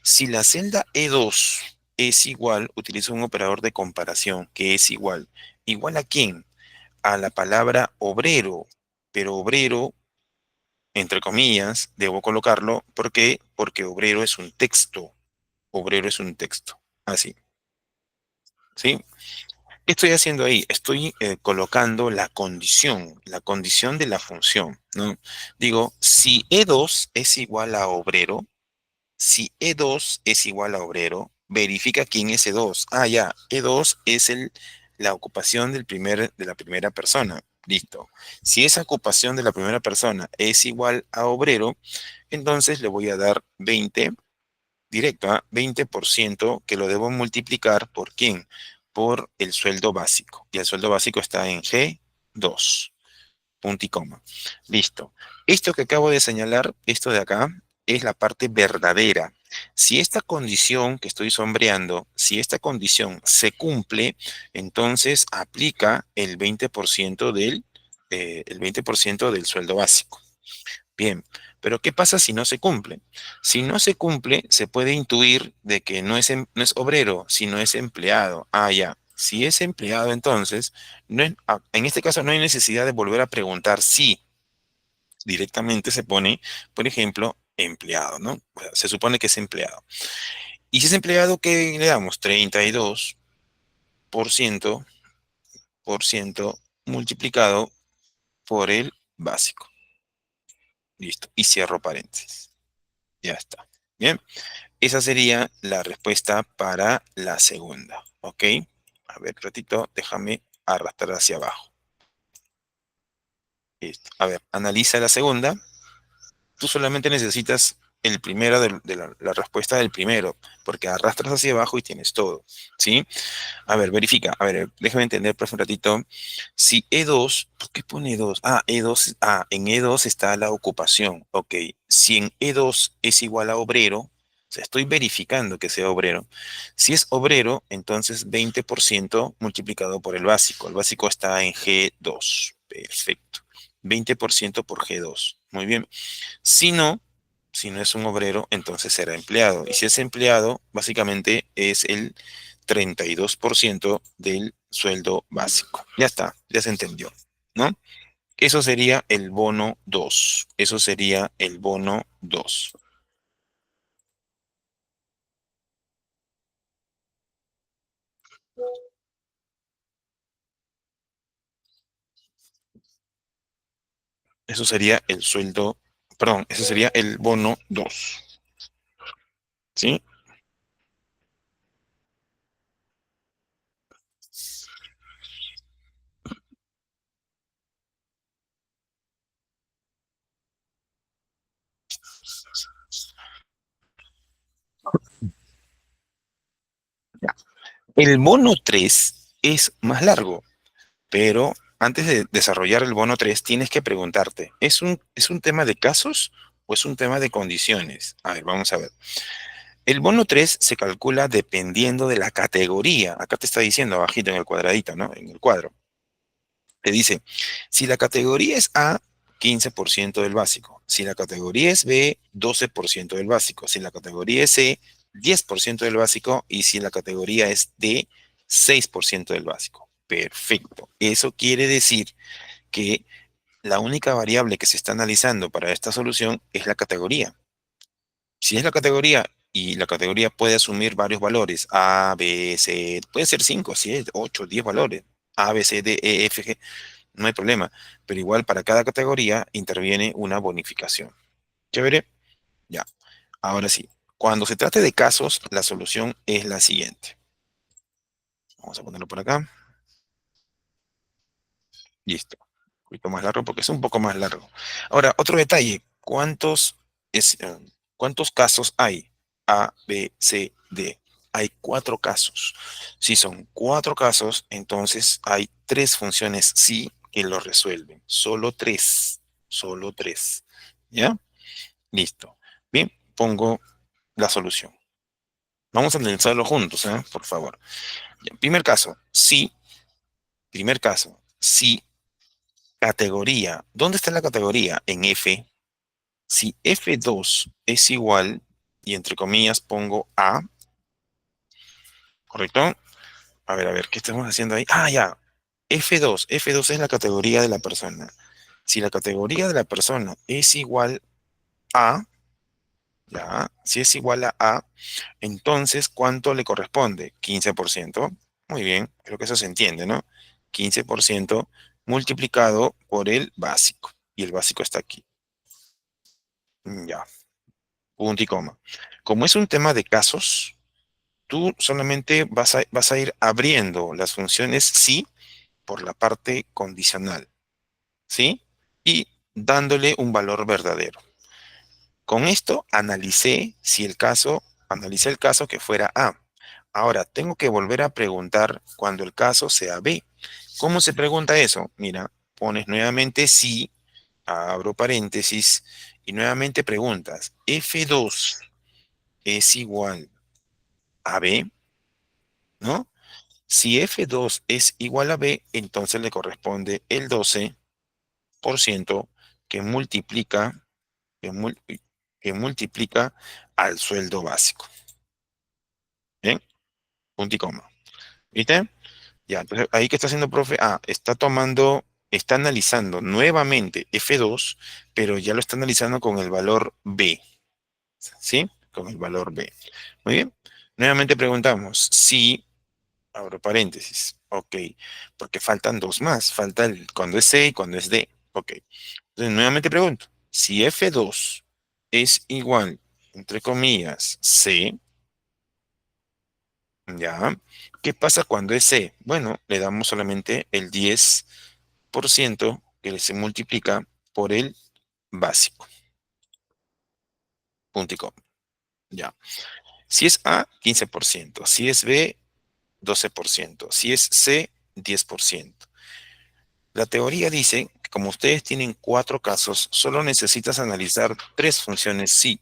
Si la celda E2 es igual, utilizo un operador de comparación que es igual. ¿Igual a quién? A la palabra obrero, pero obrero, entre comillas, debo colocarlo. ¿Por qué? Porque obrero es un texto. Obrero es un texto. Así, ¿sí? ¿Qué estoy haciendo ahí? Estoy colocando la condición de la función, ¿no? Digo, si E2 es igual a obrero, si E2 es igual a obrero, verifica quién es E2. Ah, ya, E2 es la ocupación de la primera persona. Listo. Si esa ocupación de la primera persona es igual a obrero, entonces le voy a dar 20 directo, ¿ah? 20% que lo debo multiplicar por quién, por el sueldo básico. Y el sueldo básico está en G2, punto y coma. Listo. Esto que acabo de señalar, esto de acá, es la parte verdadera. Si esta condición que estoy sombreando, si esta condición se cumple, entonces aplica el 20% del sueldo básico. Bien, pero ¿qué pasa si no se cumple? Si no se cumple, se puede intuir de que no es obrero, sino es empleado. Ah, ya. Si es empleado, entonces, en este caso no hay necesidad de volver a preguntar si directamente se pone, por ejemplo, empleado, ¿no? O sea, se supone que es empleado. Y si es empleado, ¿qué le damos? 32% por ciento multiplicado por el básico. Listo. Y cierro paréntesis. Ya está. Bien. Esa sería la respuesta para la segunda, ¿ok? A ver, ratito, déjame arrastrar hacia abajo. Listo. A ver, analiza la segunda. Tú solamente necesitas el primero de la respuesta del primero, porque arrastras hacia abajo y tienes todo, ¿sí? A ver, verifica. A ver, déjame entender, profe, un ratito. Si E2, ¿por qué pone E2? Ah, E2, en E2 está la ocupación. Ok. Si en E2 es igual a obrero, o sea, estoy verificando que sea obrero. Si es obrero, entonces 20% multiplicado por el básico. El básico está en G2. Perfecto. 20% por G2. Muy bien. Si no, si no es un obrero, entonces será empleado. Y si es empleado, básicamente es el 32% del sueldo básico. Ya está, ya se entendió, ¿no? Eso sería el bono 2. Eso sería el bono 2. Eso sería el sueldo, perdón, eso sería el bono 2. ¿Sí? Ya. El bono 3 es más largo, pero antes de desarrollar el bono 3 tienes que preguntarte, ¿es un tema de casos o es un tema de condiciones? A ver, vamos a ver. El bono 3 se calcula dependiendo de la categoría. Acá te está diciendo abajito en el cuadradito, ¿no? En el cuadro. Te dice, si la categoría es A, 15% del básico. Si la categoría es B, 12% del básico. Si la categoría es C, 10% del básico. Y si la categoría es D, 6% del básico. Perfecto. Eso quiere decir que la única variable que se está analizando para esta solución es la categoría. Si es la categoría y la categoría puede asumir varios valores, A, B, C, puede ser 5, 7, 8, 10 valores, A, B, C, D, E, F, G, no hay problema, pero igual para cada categoría interviene una bonificación. ¿Chévere? Ya. Ahora sí, cuando se trate de casos, la solución es la siguiente. Vamos a ponerlo por acá. Listo. Un poquito más largo porque es un poco más largo. Ahora, otro detalle. ¿Cuántos casos hay? A, B, C, D. Hay 4 casos. Si son 4 casos, entonces hay 3 funciones sí que lo resuelven. Solo tres. Solo tres. ¿Ya? Listo. Bien, pongo la solución. Vamos a analizarlo juntos, ¿eh? Por favor. Ya, primer caso, sí. Categoría. ¿Dónde está la categoría? En F. Si F2 es igual, y entre comillas pongo A, ¿correcto? A ver, ¿qué estamos haciendo ahí? Ah, ya. F2 es la categoría de la persona. Si la categoría de la persona es igual a, ya, si es igual a A, entonces, ¿cuánto le corresponde? 15%. Muy bien, creo que eso se entiende, ¿no? 15% multiplicado por el básico. Y el básico está aquí. Ya. Punto y coma. Como es un tema de casos, tú solamente vas a ir abriendo las funciones sí por la parte condicional, ¿sí? Y dándole un valor verdadero. Con esto analicé el caso que fuera A. Ahora, tengo que volver a preguntar cuando el caso sea B. ¿Cómo se pregunta eso? Mira, pones nuevamente sí, abro paréntesis, y nuevamente preguntas, F2 es igual a B, ¿no? Si F2 es igual a B, entonces le corresponde el 12% que multiplica, que, mul- que multiplica al sueldo básico. ¿Bien? Punto y coma. ¿Viste? Ya, entonces ahí que está haciendo, profe, está analizando nuevamente F2, pero ya lo está analizando con el valor B, ¿sí? Con el valor B. Muy bien. Nuevamente preguntamos si abro paréntesis. Ok, porque faltan dos más. Falta cuando es C y cuando es D. Ok. Entonces, nuevamente pregunto. Si F2 es igual, entre comillas, C, ¿ya? ¿Qué pasa cuando es C? Bueno, le damos solamente el 10% que se multiplica por el básico. Punticom. Ya. Si es A, 15%. Si es B, 12%. Si es C, 10%. La teoría dice que como ustedes tienen cuatro casos, solo necesitas analizar tres funciones sí,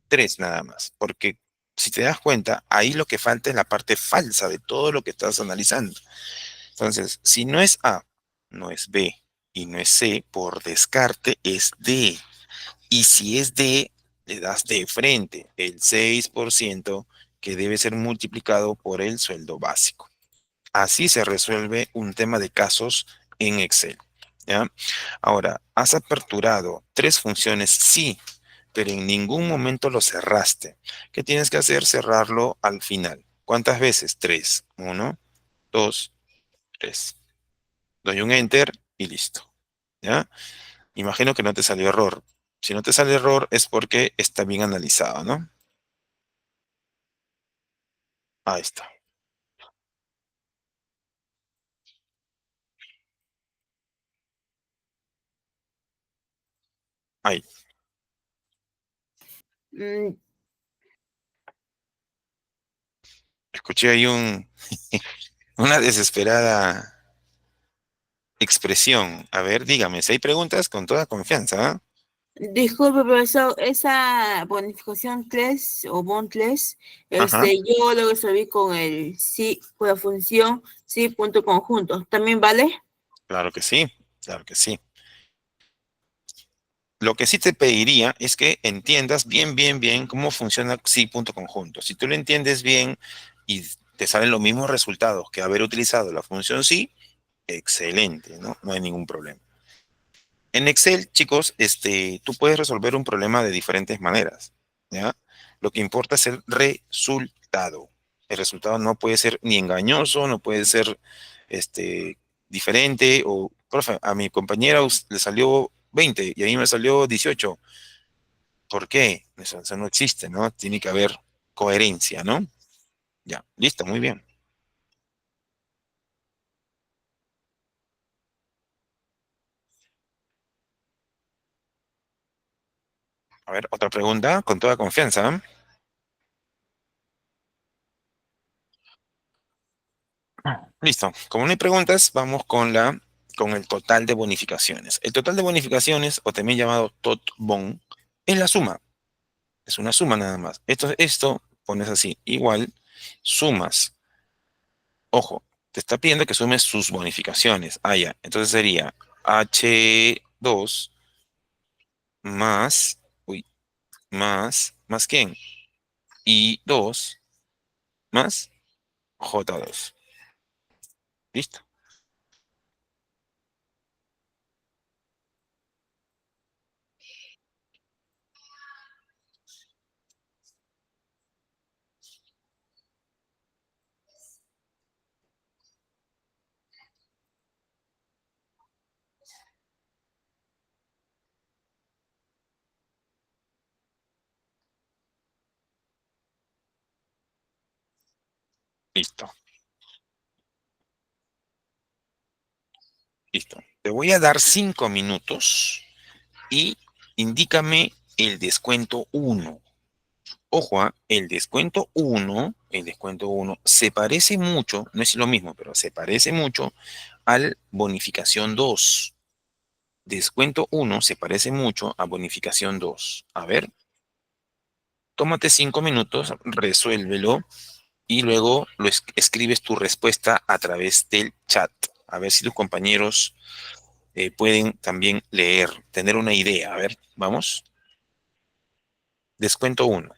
tres nada más, porque si te das cuenta, ahí lo que falta es la parte falsa de todo lo que estás analizando. Entonces, si no es A, no es B y no es C, por descarte es D. Y si es D, le das de frente el 6% que debe ser multiplicado por el sueldo básico. Así se resuelve un tema de casos en Excel. ¿Ya? Ahora, has aperturado tres funciones, sí, pero en ningún momento lo cerraste. ¿Qué tienes que hacer? Cerrarlo al final. ¿Cuántas veces? Tres. Uno, dos, tres. Doy un enter y listo. ¿Ya? Imagino que no te salió error. Si no te sale error es porque está bien analizado, ¿no? Ahí está. Ahí. Mm, Escuché ahí una desesperada expresión. A ver, dígame, si hay preguntas, con toda confianza, ¿ah? Disculpe, profesor, esa bonificación 3 o BON 3, Ajá, yo lo resolví con el sí, con la función sí punto conjunto. ¿También vale? claro que sí, claro que sí. Lo que sí te pediría es que entiendas bien, bien, bien cómo funciona sí punto conjunto. Si tú lo entiendes bien y te salen los mismos resultados que haber utilizado la función sí, excelente, ¿no? No hay ningún problema. En Excel, chicos, tú puedes resolver un problema de diferentes maneras, ¿ya? Lo que importa es el resultado. El resultado no puede ser ni engañoso, no puede ser diferente, o, profe, a mi compañera le salió 20 y a mí me salió 18. ¿Por qué? Eso no existe, ¿no? Tiene que haber coherencia, ¿no? Ya, listo, muy bien. A ver, otra pregunta, con toda confianza. ¿Eh? Listo. Como no hay preguntas, vamos con el total de bonificaciones. El total de bonificaciones, o también llamado TOT-BON, es la suma. Es una suma nada más. Esto pones así, igual, sumas. Ojo, te está pidiendo que sumes sus bonificaciones. Ah, ya. Entonces sería H2 más, uy, ¿más quién? I2 más J2. Listo, listo, listo. Te voy a dar 5 minutos y indícame el descuento uno. Ojo, el descuento uno se parece mucho, no es lo mismo, pero se parece mucho al bonificación 2. Descuento uno se parece mucho a bonificación 2. A ver, tómate 5 minutos, resuélvelo y luego escribes tu respuesta a través del chat. A ver si tus compañeros pueden también leer, tener una idea. A ver, vamos. Descuento uno.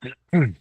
Mm.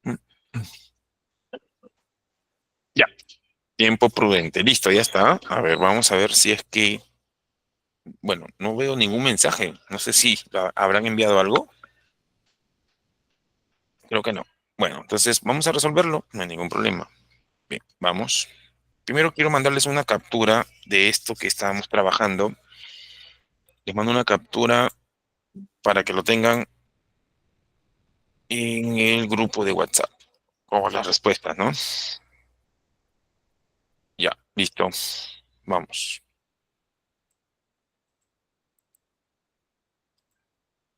Mm. Ya, tiempo prudente. Listo, ya está. A ver, vamos a ver si es que, bueno, no veo ningún mensaje. No sé si habrán enviado algo. Creo que no. Bueno, entonces vamos a resolverlo. No hay ningún problema. Bien, vamos. Primero quiero mandarles una captura de esto que estábamos trabajando. Les mando una captura para que lo tengan en el grupo de WhatsApp. O las respuestas, ¿no? Ya, listo. Vamos.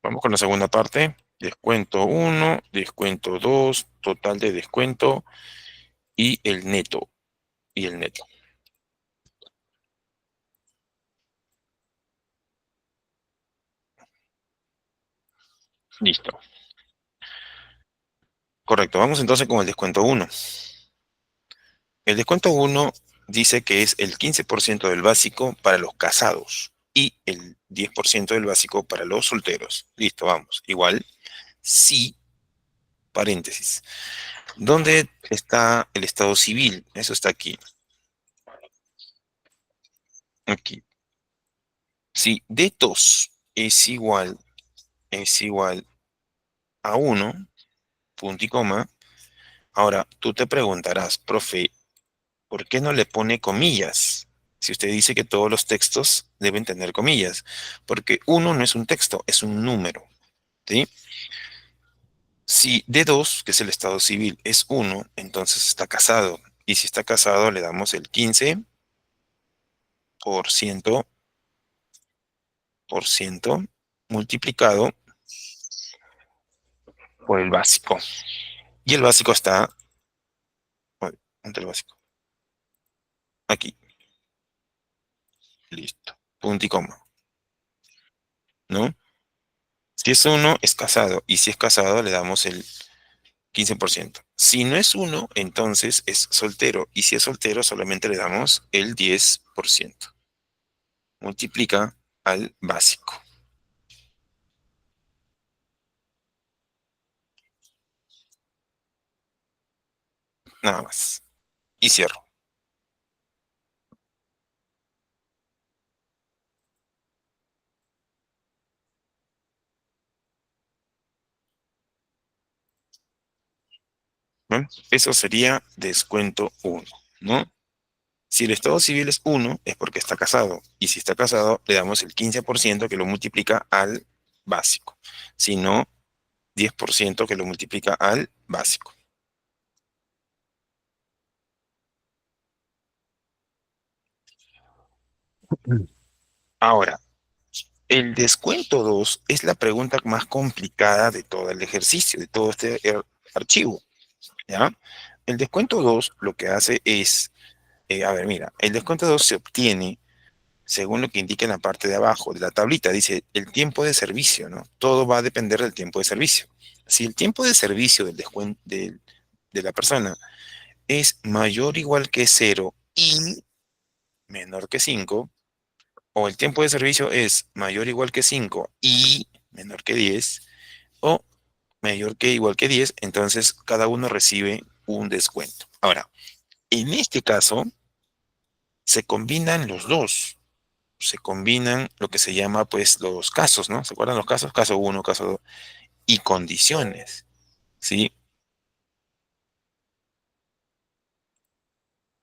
Vamos con la segunda parte. Descuento uno, descuento 2, total de descuento y el neto. Y el neto. Listo. Correcto. Vamos entonces con el descuento uno. El descuento uno dice que es el 15% del básico para los casados y el 10% del básico para los solteros. Listo, vamos. Igual, sí, paréntesis. ¿Dónde está el estado civil? Eso está aquí. Aquí. Si D2 es igual a uno, punto y coma. Ahora, tú te preguntarás, profe, ¿por qué no le pone comillas? Si usted dice que todos los textos deben tener comillas, porque uno no es un texto, es un número, ¿sí? Si D2, que es el estado civil, es uno, entonces está casado. Y si está casado, le damos el 15% multiplicado por el básico. Y el básico está, bueno, ¿dónde el básico? Aquí, listo, punto y coma, ¿no? Si es uno, es casado. Y si es casado, le damos el 15%. Si no es uno, entonces es soltero. Y si es soltero, solamente le damos el 10%. Multiplica al básico. Nada más. Y cierro. ¿Ya? Eso sería descuento 1, ¿no? Si el estado civil es 1, es porque está casado. Y si está casado, le damos el 15% que lo multiplica al básico. Si no, 10% que lo multiplica al básico. Ahora, el descuento 2 es la pregunta más complicada de todo el ejercicio, de todo este archivo, ¿ya? El descuento 2 lo que hace es, a ver, mira, el descuento 2 se obtiene según lo que indica en la parte de abajo de la tablita. Dice el tiempo de servicio, ¿no? Todo va a depender del tiempo de servicio. Si el tiempo de servicio del descuento de la persona es mayor o igual que 0 y menor que 5, o el tiempo de servicio es mayor o igual que 5 y menor que 10, o mayor que igual que 10, entonces cada uno recibe un descuento. Ahora, en este caso, se combinan los dos. Se combinan lo que se llama, pues, los casos, ¿no? ¿Se acuerdan los casos? Caso uno, caso 2, y condiciones, ¿sí?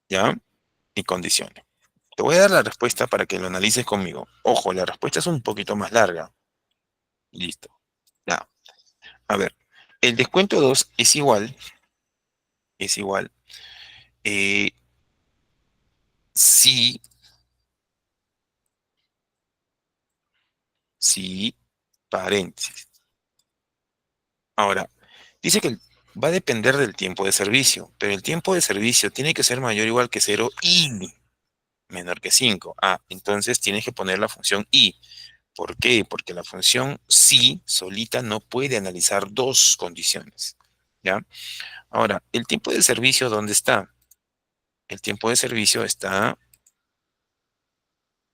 ¿Ya? Y condiciones. Te voy a dar la respuesta para que lo analices conmigo. Ojo, la respuesta es un poquito más larga. Listo. Ya. A ver, el descuento 2 es igual, eh, si, si, paréntesis. Ahora, dice que va a depender del tiempo de servicio, pero el tiempo de servicio tiene que ser mayor o igual que 0 y menor que 5. Ah, entonces tienes que poner la función y. ¿Por qué? Porque la función si solita no puede analizar dos condiciones. ¿Ya? Ahora, ¿el tiempo de servicio dónde está? El tiempo de servicio está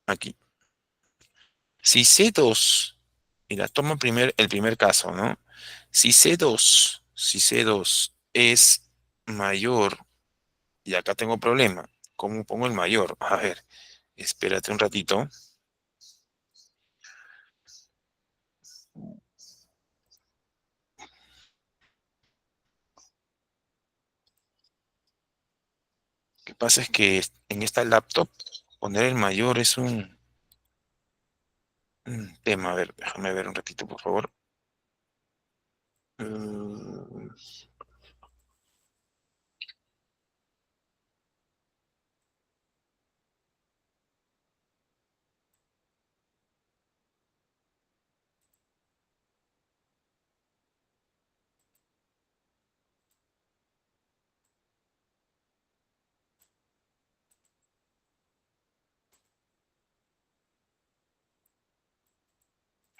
aquí. Si C2, mira, toma el primer caso, ¿no? Si C2 es mayor, y acá tengo problema, ¿cómo pongo el mayor? A ver, espérate un ratito. Lo que pasa es que en esta laptop poner el mayor es un tema. A ver, déjame ver un ratito, por favor. Mm,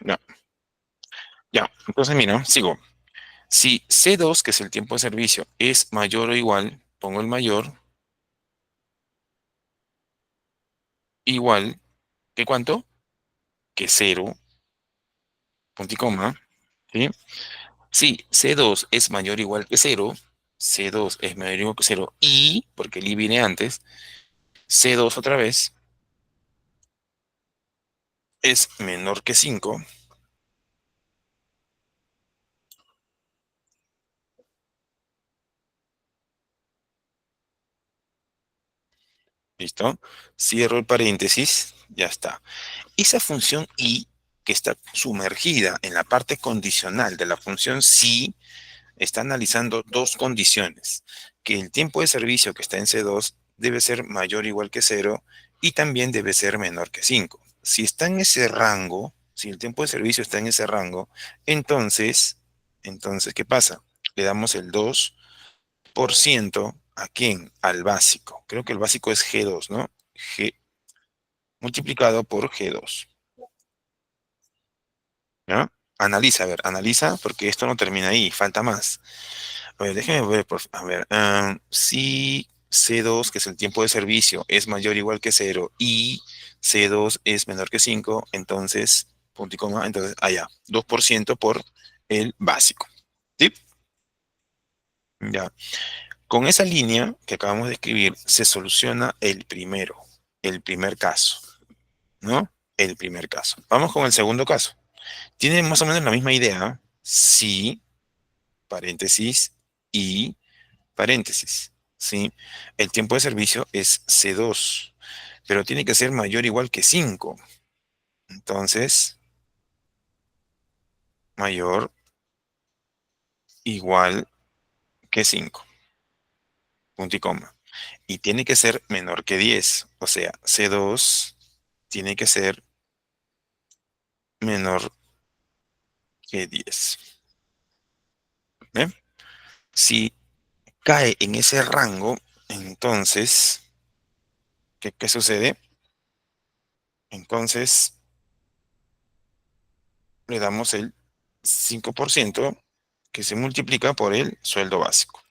ya, ya. Entonces, mira, sigo. Si C2, que es el tiempo de servicio, es mayor o igual, pongo el mayor, igual, ¿que cuánto? Que 0, punto y coma, ¿sí? Si C2 es mayor o igual que 0, C2 es mayor o igual que 0 y, porque el i viene antes, C2 otra vez es menor que 5. ¿Listo? Cierro el paréntesis, ya está. Esa función i, que está sumergida en la parte condicional de la función si, está analizando dos condiciones, que el tiempo de servicio que está en C2 debe ser mayor o igual que 0 y también debe ser menor que 5. Si está en ese rango, si el tiempo de servicio está en ese rango, entonces, ¿qué pasa? Le damos el 2%. ¿A quién? Al básico. Creo que el básico es G2, ¿no? G multiplicado por G2. ¿Ya? Analiza, a ver, analiza, porque esto no termina ahí, falta más. A ver, déjeme ver, a ver, si C2, que es el tiempo de servicio, es mayor o igual que 0 y C2 es menor que 5, entonces, punto y coma, entonces, allá, 2% por el básico. ¿Sí? Ya. Con esa línea que acabamos de escribir, se soluciona el primer caso, ¿no? El primer caso. Vamos con el segundo caso. Tiene más o menos la misma idea, si, paréntesis, y paréntesis, ¿sí? El tiempo de servicio es C2, pero tiene que ser mayor o igual que 5. Entonces, mayor igual que 5, punto y coma. Y tiene que ser menor que 10, o sea, C2 tiene que ser menor que 10. ¿Ve? Si cae en ese rango, entonces, ¿qué sucede? Entonces, le damos el 5% que se multiplica por el sueldo básico.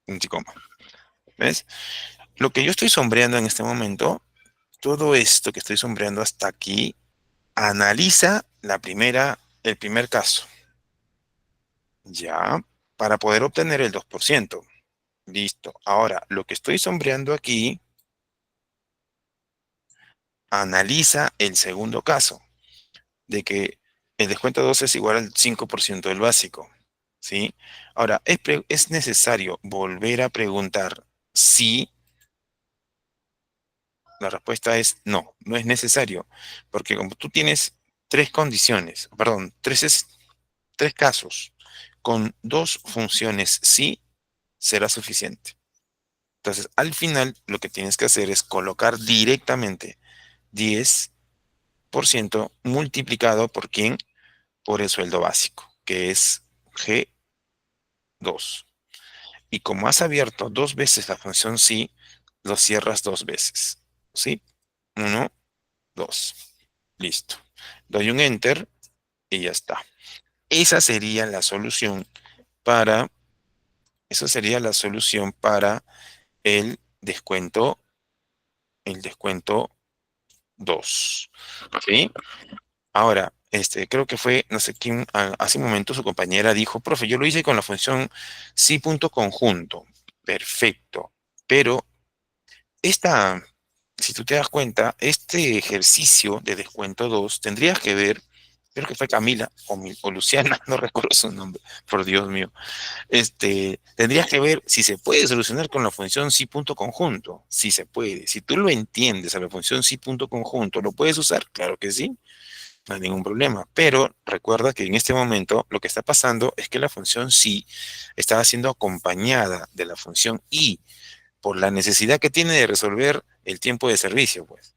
Punto y coma. ¿Ves? Lo que yo estoy sombreando en este momento, todo esto que estoy sombreando hasta aquí, analiza el primer caso, ya, para poder obtener el 2%. Listo. Ahora, lo que estoy sombreando aquí, analiza el segundo caso, de que el descuento 2 es igual al 5% del básico, ¿sí? Ahora, es necesario volver a preguntar si la respuesta es no, no es necesario, porque como tú tienes tres condiciones, perdón, tres casos, con dos funciones sí será suficiente. Entonces, al final, lo que tienes que hacer es colocar directamente 10% multiplicado por quién, por el sueldo básico, que es G2. Y como has abierto dos veces la función sí, lo cierras dos veces. ¿Sí? Uno, dos. Listo. Doy un enter y ya está. Esa sería la solución para, esa sería la solución para el descuento 2. ¿Sí? Ahora, creo que fue, no sé quién, hace un momento su compañera dijo, profe, yo lo hice con la función sí punto conjunto. Perfecto. Pero esta, si tú te das cuenta, este ejercicio de descuento 2 tendrías que ver, creo que fue Camila o Luciana, no recuerdo su nombre, por Dios mío. Tendrías que ver si se puede solucionar con la función sí punto conjunto. Si se puede. Si tú lo entiendes a la función sí punto conjunto, ¿lo puedes usar? Claro que sí, no hay ningún problema. Pero recuerda que en este momento lo que está pasando es que la función sí está siendo acompañada de la función y por la necesidad que tiene de resolver el tiempo de servicio, pues.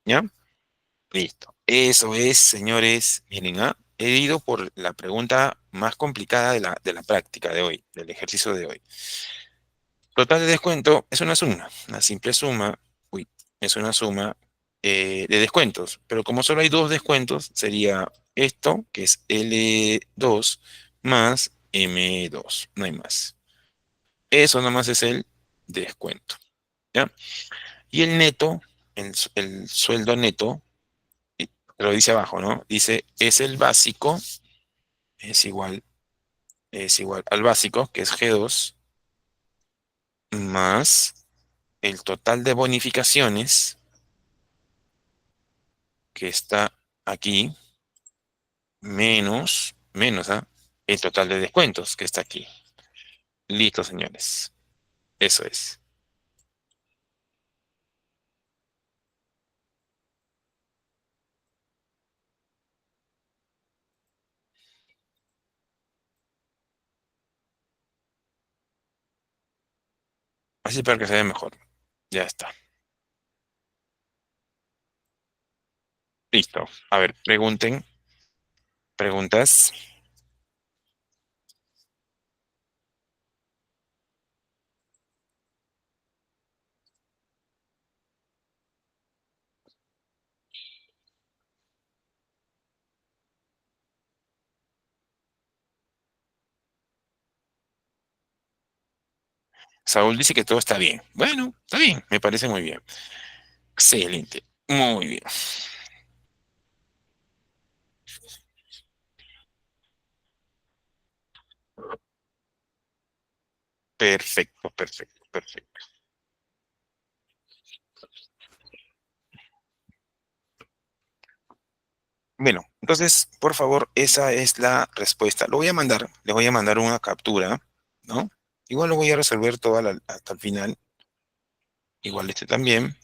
¿Ya? Listo. Eso es, señores. Miren, he ido por la pregunta más complicada de la práctica de hoy, del ejercicio de hoy. Total de descuento es una simple suma, uy, es una suma de descuentos, pero como solo hay dos descuentos, sería esto, que es L2 más M2, no hay más. Eso nomás es el descuento, ¿ya? Y el neto, el sueldo neto, y lo dice abajo, ¿no? Dice, es el básico, es igual, es igual al básico, que es G2, más el total de bonificaciones, que está aquí, menos, el total de descuentos, que está aquí. Listo, señores. Eso es. Así para que se vea mejor. Ya está. Listo. A ver, preguntas. Saúl dice que todo está bien. Bueno, está bien, me parece muy bien. Excelente. Muy bien. Perfecto, perfecto, perfecto. Bueno, entonces, por favor, esa es la respuesta. Lo voy a mandar, le voy a mandar una captura. ¿no? Igual lo voy a resolver hasta el final. Igual este también.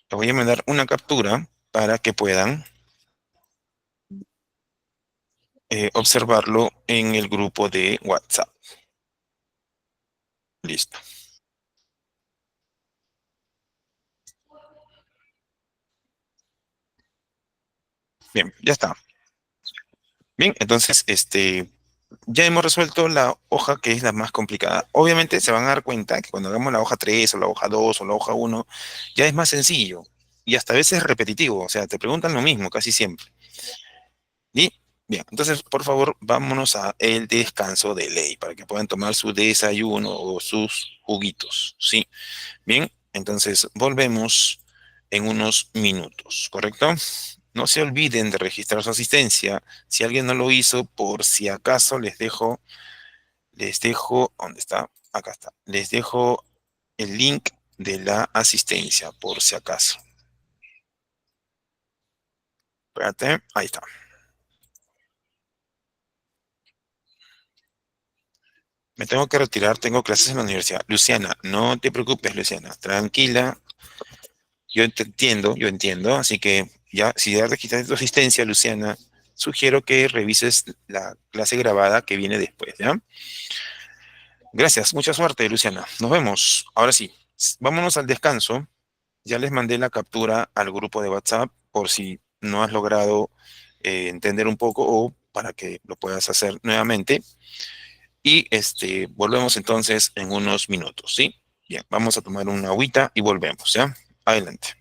Les voy a mandar una captura para que puedan observarlo en el grupo de WhatsApp. Listo. Bien, ya está. Bien, entonces, ya hemos resuelto la hoja que es la más complicada. Obviamente se van a dar cuenta que cuando hagamos la hoja 3 o la hoja 2 o la hoja uno ya es más sencillo y hasta a veces repetitivo. O sea, te preguntan lo mismo casi siempre. Y bien, entonces, por favor, vámonos a el descanso de ley para que puedan tomar su desayuno o sus juguitos. Sí, bien, entonces volvemos en unos minutos, ¿correcto? No se olviden de registrar su asistencia. Si alguien no lo hizo, por si acaso ¿dónde está? Acá está. Les dejo el link de la asistencia, por si acaso. Espérate, ahí está. Me tengo que retirar, tengo clases en la universidad. Luciana, no te preocupes, Luciana, tranquila. Yo te entiendo, yo entiendo. Así que ya, si ya registraste tu asistencia, Luciana, sugiero que revises la clase grabada que viene después, ¿ya? Gracias, mucha suerte, Luciana. Nos vemos. Ahora sí, vámonos al descanso. Ya les mandé la captura al grupo de WhatsApp por si no has logrado entender un poco o para que lo puedas hacer nuevamente. Y volvemos entonces en unos minutos, ¿sí? Bien, vamos a tomar una agüita y volvemos, ¿ya? Adelante.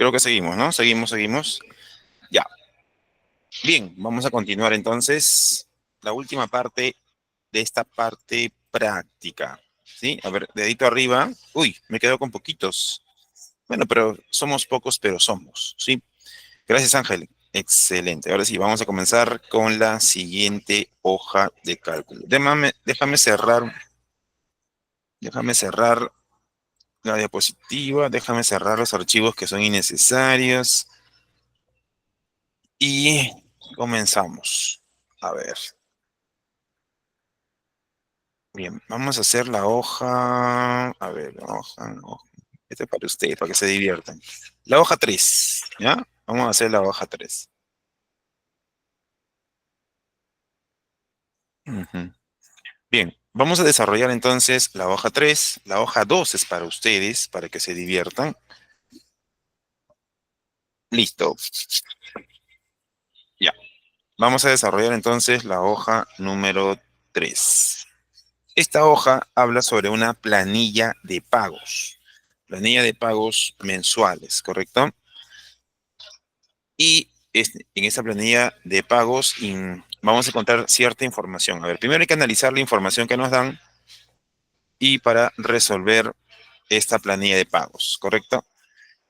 Creo que seguimos, ¿no? Seguimos. Ya. Bien, vamos a continuar entonces la última parte de esta parte práctica. ¿Sí? A ver, dedito arriba. Uy, me quedo con poquitos. Bueno, pero somos pocos, pero somos. ¿Sí? Gracias, Ángel. Excelente. Ahora sí, vamos a comenzar con la siguiente hoja de cálculo. Déjame cerrar la diapositiva, déjame cerrar los archivos que son innecesarios y comenzamos. A ver, bien, vamos a hacer la hoja, a ver, hoja. Este es para ustedes, para que se diviertan. La hoja 3, ¿ya? Vamos a hacer la hoja 3. Ujú. Bien, vamos a desarrollar entonces la hoja 3. La hoja 2 es para ustedes, para que se diviertan. Listo, ya. Vamos a desarrollar entonces la hoja número 3. Esta hoja habla sobre una planilla de pagos. Planilla de pagos mensuales, ¿correcto? Y en esa planilla de pagos vamos a encontrar cierta información. A ver, primero hay que analizar la información que nos dan y para resolver esta planilla de pagos, ¿correcto?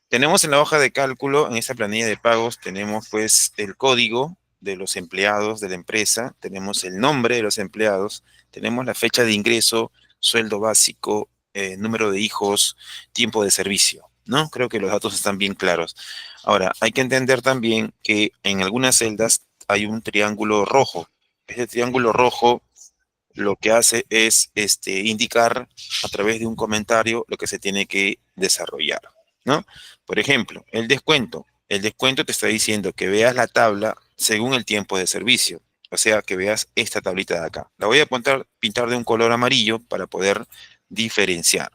Tenemos en la hoja de cálculo, en esta planilla de pagos, tenemos pues el código de los empleados de la empresa, tenemos el nombre de los empleados, tenemos la fecha de ingreso, sueldo básico, número de hijos, tiempo de servicio, ¿no? Creo que los datos están bien claros. Ahora, hay que entender también que en algunas celdas hay un triángulo rojo. Ese triángulo rojo lo que hace es indicar a través de un comentario lo que se tiene que desarrollar, ¿no? Por ejemplo, el descuento. El descuento te está diciendo que veas la tabla según el tiempo de servicio. O sea, que veas esta tablita de acá. La voy a pintar de un color amarillo para poder diferenciar,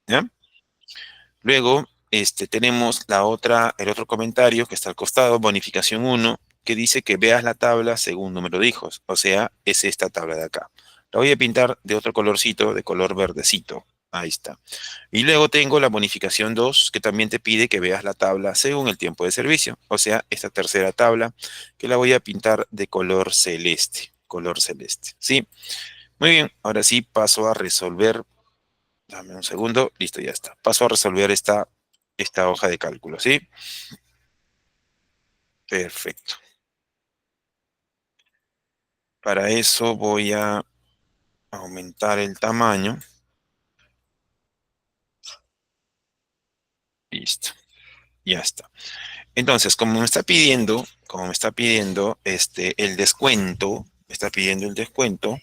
¿ya? Luego, tenemos el otro comentario que está al costado, bonificación uno, que dice que veas la tabla según número de hijos. O sea, es esta tabla de acá. La voy a pintar de otro colorcito, de color verdecito. Ahí está. Y luego tengo la bonificación 2, que también te pide que veas la tabla según el tiempo de servicio. O sea, esta tercera tabla, que la voy a pintar de color celeste. Color celeste. ¿Sí? Muy bien. Ahora sí paso a resolver. Dame un segundo. Listo, ya está. Paso a resolver esta hoja de cálculo, ¿sí? Perfecto. Para eso voy a aumentar el tamaño. Listo. Ya está. Entonces, como me está pidiendo el descuento, me está pidiendo el descuento,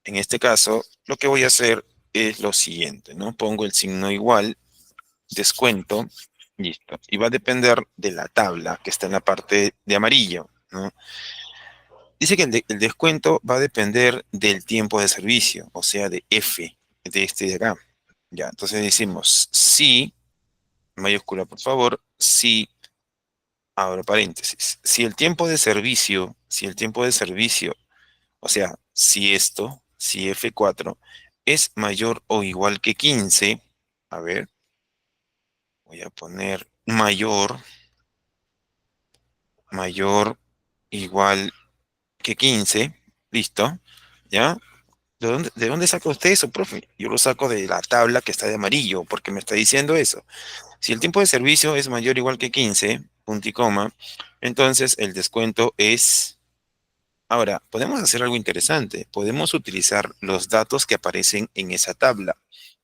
en este caso, lo que voy a hacer es lo siguiente, ¿no? Pongo el signo igual, descuento, listo. Y va a depender de la tabla que está en la parte de amarillo, ¿no? Dice que el descuento va a depender del tiempo de servicio, o sea, de F, de este de acá. Ya, entonces decimos si, mayúscula por favor, si, ahora paréntesis, si el tiempo de servicio, o sea, si F4 es mayor o igual que 15, a ver, voy a poner mayor, igual que 15, listo, ¿ya? ¿De dónde saca usted eso, profe? Yo lo saco de la tabla que está de amarillo, porque me está diciendo eso. Si el tiempo de servicio es mayor o igual que 15, punto y coma, entonces el descuento es... Ahora, podemos hacer algo interesante. Podemos utilizar los datos que aparecen en esa tabla,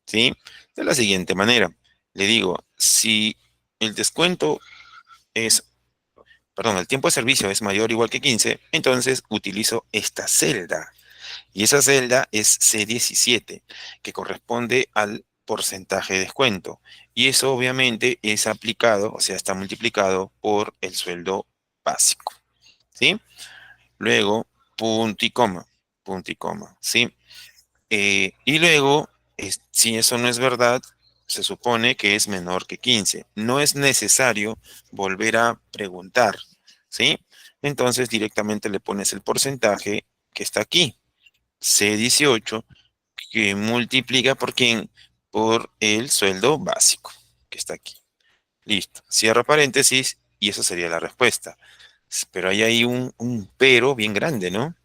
¿sí? De la siguiente manera. Le digo, si el descuento es, perdón, el tiempo de servicio es mayor o igual que 15, entonces utilizo esta celda. Y esa celda es C17, que corresponde al porcentaje de descuento. Y eso obviamente es aplicado, o sea, está multiplicado por el sueldo básico. ¿Sí? Luego, punto y coma, ¿sí? Y luego, si eso no es verdad, se supone que es menor que 15. No es necesario volver a preguntar, ¿sí? Entonces directamente le pones el porcentaje que está aquí, C18, que multiplica por quién, por el sueldo básico que está aquí. Listo. Cierro paréntesis y esa sería la respuesta. Pero hay ahí un pero bien grande, ¿no?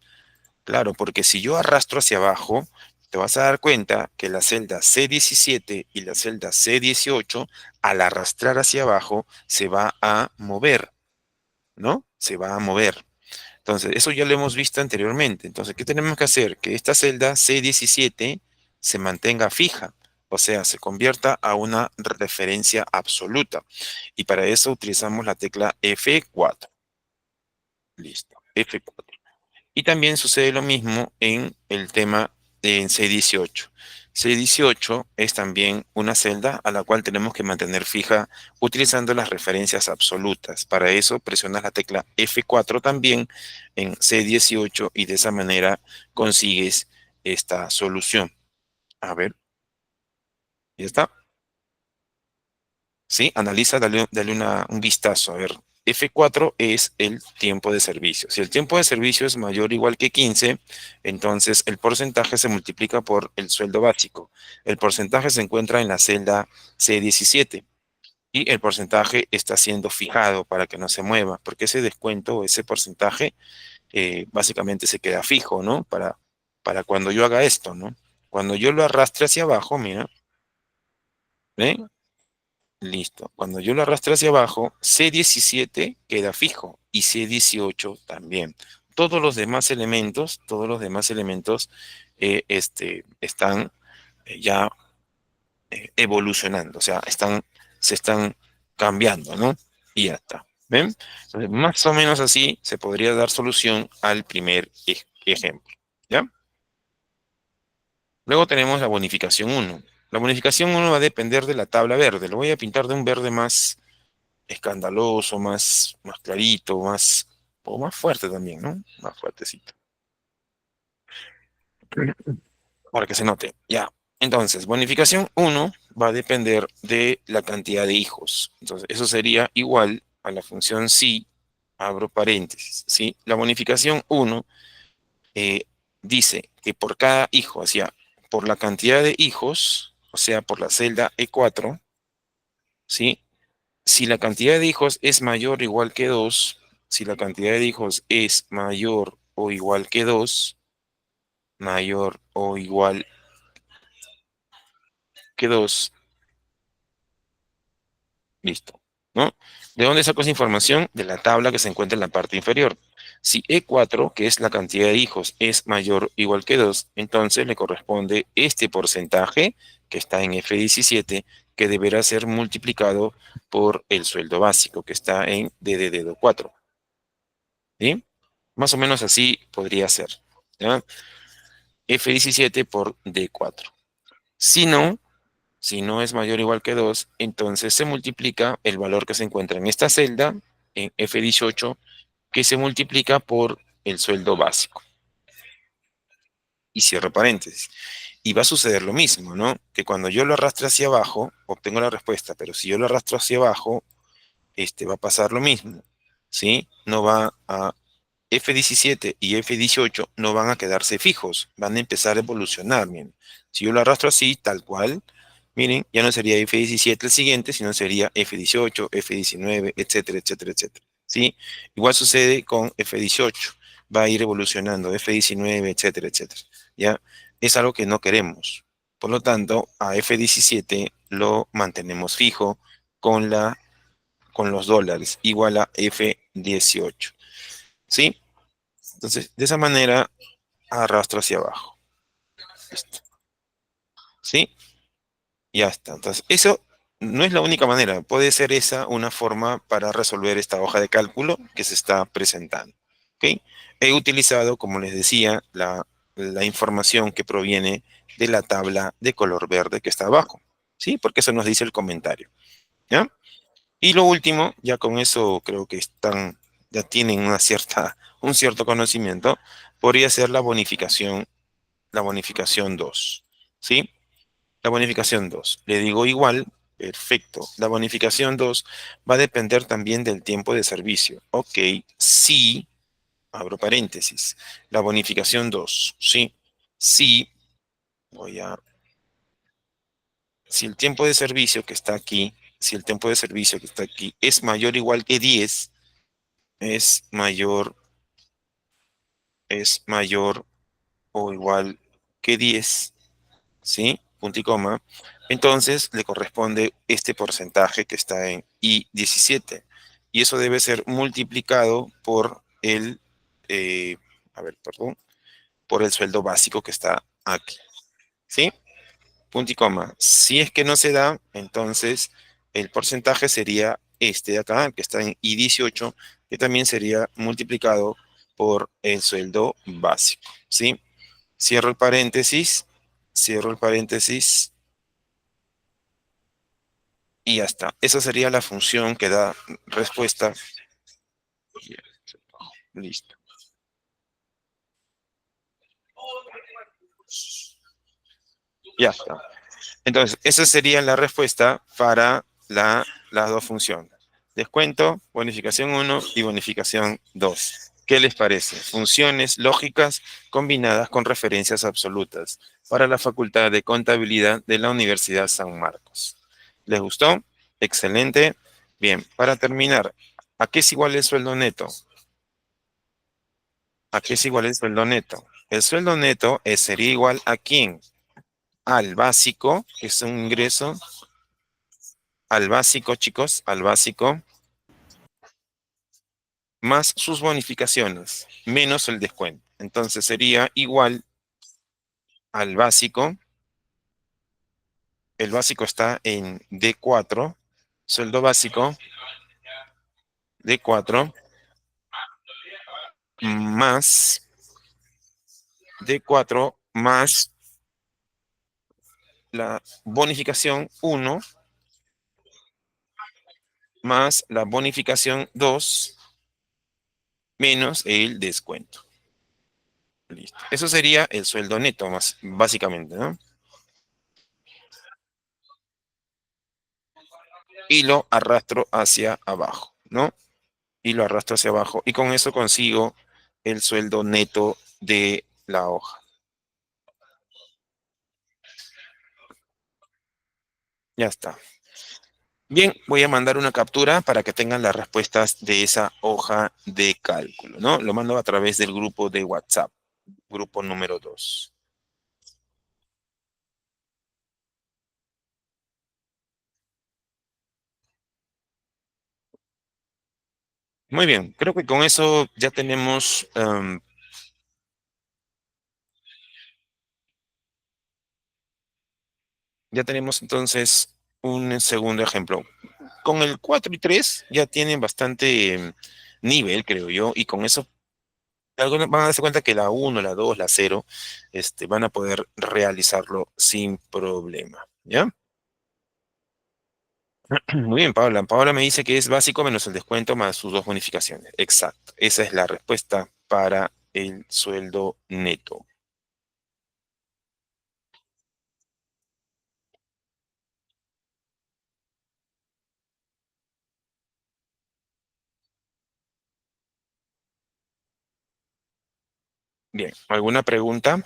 Claro, porque si yo arrastro hacia abajo, te vas a dar cuenta que la celda C17 y la celda C18, al arrastrar hacia abajo, se va a mover, ¿no? Se va a mover. Entonces, eso ya lo hemos visto anteriormente. Entonces, ¿qué tenemos que hacer? Que esta celda C17 se mantenga fija, o sea, se convierta a una referencia absoluta. Y para eso utilizamos la tecla F4. Listo, F4. Y también sucede lo mismo en el tema de C18. C18 es también una celda a la cual tenemos que mantener fija utilizando las referencias absolutas. Para eso presionas la tecla F4 también en C18 y de esa manera consigues esta solución. A ver, ya está. ¿Sí? Analiza, dale un vistazo. A ver, F4 es el tiempo de servicio. Si el tiempo de servicio es mayor o igual que 15, entonces el porcentaje se multiplica por el sueldo básico. El porcentaje se encuentra en la celda C17 y el porcentaje está siendo fijado para que no se mueva, porque ese descuento o ese porcentaje básicamente se queda fijo, ¿no? Para cuando yo haga esto, ¿no? Cuando yo lo arrastre hacia abajo, mira, ¿ven? Listo. Cuando yo lo arrastro hacia abajo, C17 queda fijo y C18 también. Todos los demás elementos están ya evolucionando, o sea, se están cambiando, ¿no? Y ya está. ¿Ven? Entonces, más o menos así se podría dar solución al primer ejemplo. ¿Ya? Luego tenemos la bonificación 1. La bonificación 1 va a depender de la tabla verde. Lo voy a pintar de un verde más escandaloso, más clarito, o más fuerte también, ¿no? Más fuertecito. Para que se note. Ya. Entonces, bonificación 1 va a depender de la cantidad de hijos. Entonces, eso sería igual a la función si, abro paréntesis, ¿sí? La bonificación 1 eh, dice que por cada hijo, o sea, por la cantidad de hijos, o sea, por la celda E4, ¿sí? Si la cantidad de hijos es mayor o igual que 2, si la cantidad de hijos es mayor o igual que 2, mayor o igual que 2, listo, ¿no? ¿De dónde saco esa información? De la tabla que se encuentra en la parte inferior. Si E4, que es la cantidad de hijos, es mayor o igual que 2, entonces le corresponde este porcentaje que está en F17, que deberá ser multiplicado por el sueldo básico, que está en DD4. ¿Sí? Más o menos así podría ser. ¿Ya? F17 por D4. Si no, si no es mayor o igual que 2, entonces se multiplica el valor que se encuentra en esta celda, en F18, que se multiplica por el sueldo básico. Y cierro paréntesis. Y va a suceder lo mismo, ¿no? Que cuando yo lo arrastre hacia abajo, obtengo la respuesta, pero si yo lo arrastro hacia abajo, va a pasar lo mismo, ¿sí? No va a F17 y F18 no van a quedarse fijos, van a empezar a evolucionar. Miren. Si yo lo arrastro así, tal cual, miren, ya no sería F17 el siguiente, sino sería F18, F19, etcétera, etcétera, etcétera. ¿Sí? Igual sucede con F18, va a ir evolucionando, F19, etcétera, etcétera. ¿Ya? Es algo que no queremos. Por lo tanto, a F17 lo mantenemos fijo con con los dólares, igual a F18. ¿Sí? Entonces, de esa manera arrastro hacia abajo. Listo. ¿Sí? Ya está. Entonces, eso no es la única manera. Puede ser esa una forma para resolver esta hoja de cálculo que se está presentando. ¿Ok? He utilizado, como les decía, la información que proviene de la tabla de color verde que está abajo. ¿Sí? Porque eso nos dice el comentario. ¿Ya? Y lo último, ya con eso creo que ya tienen un cierto conocimiento, podría ser la bonificación 2, ¿sí? La bonificación 2. Le digo igual, perfecto. La bonificación 2 va a depender también del tiempo de servicio. Ok, sí, abro paréntesis, la bonificación 2, ¿sí? Sí, voy a, si el tiempo de servicio que está aquí si el tiempo de servicio que está aquí es mayor o igual que 10, es mayor o igual que 10, ¿sí? Punto y coma. Entonces le corresponde este porcentaje que está en I17. Y eso debe ser multiplicado por eh, perdón, por el sueldo básico que está aquí, ¿sí? Punto y coma. Si es que no se da, entonces el porcentaje sería este de acá, que está en I18, que también sería multiplicado por el sueldo básico, ¿sí? Cierro el paréntesis y ya está. Esa sería la función que da respuesta. Listo. Ya está. Entonces, esa sería la respuesta para las dos funciones. Descuento, bonificación 1 y bonificación 2. ¿Qué les parece? Funciones lógicas combinadas con referencias absolutas para la Facultad de Contabilidad de la Universidad San Marcos. ¿Les gustó? Excelente. Bien, para terminar, ¿a qué es igual el sueldo neto? ¿A qué es igual el sueldo neto? El sueldo neto sería igual a quién? Al básico, que es un ingreso, al básico, chicos, al básico, más sus bonificaciones, menos el descuento. Entonces sería igual al básico. El básico está en D4, sueldo básico D4 más D4 más la bonificación 1 más la bonificación 2 menos el descuento. Listo. Eso sería el sueldo neto, más básicamente, ¿no? Y lo arrastro hacia abajo, ¿no? Y lo arrastro hacia abajo. Y con eso consigo el sueldo neto de la hoja. Ya está. Bien, voy a mandar una captura para que tengan las respuestas de esa hoja de cálculo, ¿no? Lo mando a través del grupo de WhatsApp, grupo número 2. Muy bien, creo que con eso ya tenemos entonces un segundo ejemplo. Con el 4 y 3 ya tienen bastante nivel, creo yo, y con eso algunos van a darse cuenta que la uno, la 2, la cero, van a poder realizarlo sin problema, ¿ya? Muy bien, Paula. Paula me dice que es básico menos el descuento más sus dos bonificaciones. Exacto. Esa es la respuesta para el sueldo neto. Bien, ¿alguna pregunta?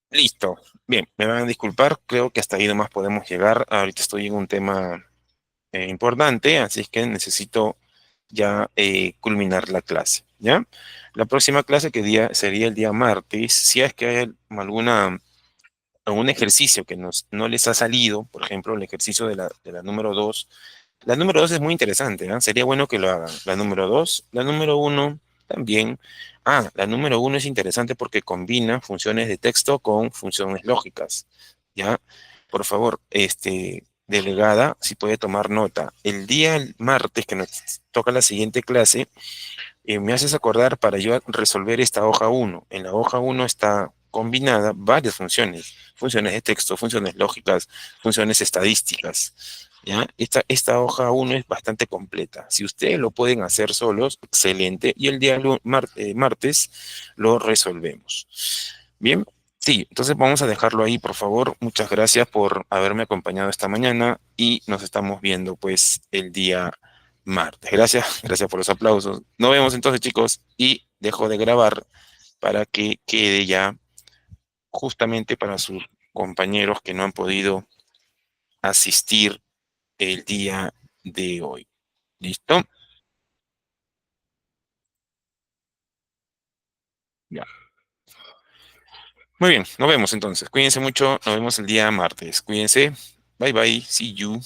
Listo. Bien, me van a disculpar. Creo que hasta ahí nomás podemos llegar. Ahorita estoy en un tema importante, así es que necesito ya culminar la clase, ¿ya? La próxima clase sería el día martes. Si es que hay algún ejercicio que no les ha salido, por ejemplo, el ejercicio de la número 2. La número 2 es muy interesante, ¿ah? Sería bueno que lo hagan. La número 2, la número uno también. La número uno es interesante porque combina funciones de texto con funciones lógicas, ¿ya? Por favor, delegada, si puede tomar nota. El día martes que nos toca la siguiente clase, me haces acordar para yo resolver esta hoja uno. En la hoja uno está combinada varias funciones, funciones de texto, funciones lógicas, funciones estadísticas. ¿Ya? Esta hoja uno es bastante completa. Si ustedes lo pueden hacer solos, excelente. Y el día martes lo resolvemos. Bien, Sí, entonces vamos a dejarlo ahí, por favor. Muchas gracias por haberme acompañado esta mañana y nos estamos viendo pues el día martes. Gracias, gracias por los aplausos. Nos vemos entonces, chicos, y dejo de grabar para que quede ya justamente para sus compañeros que no han podido asistir el día de hoy. ¿Listo? Ya. Muy bien, nos vemos entonces. Cuídense mucho, nos vemos el día martes. Cuídense. Bye bye. See you.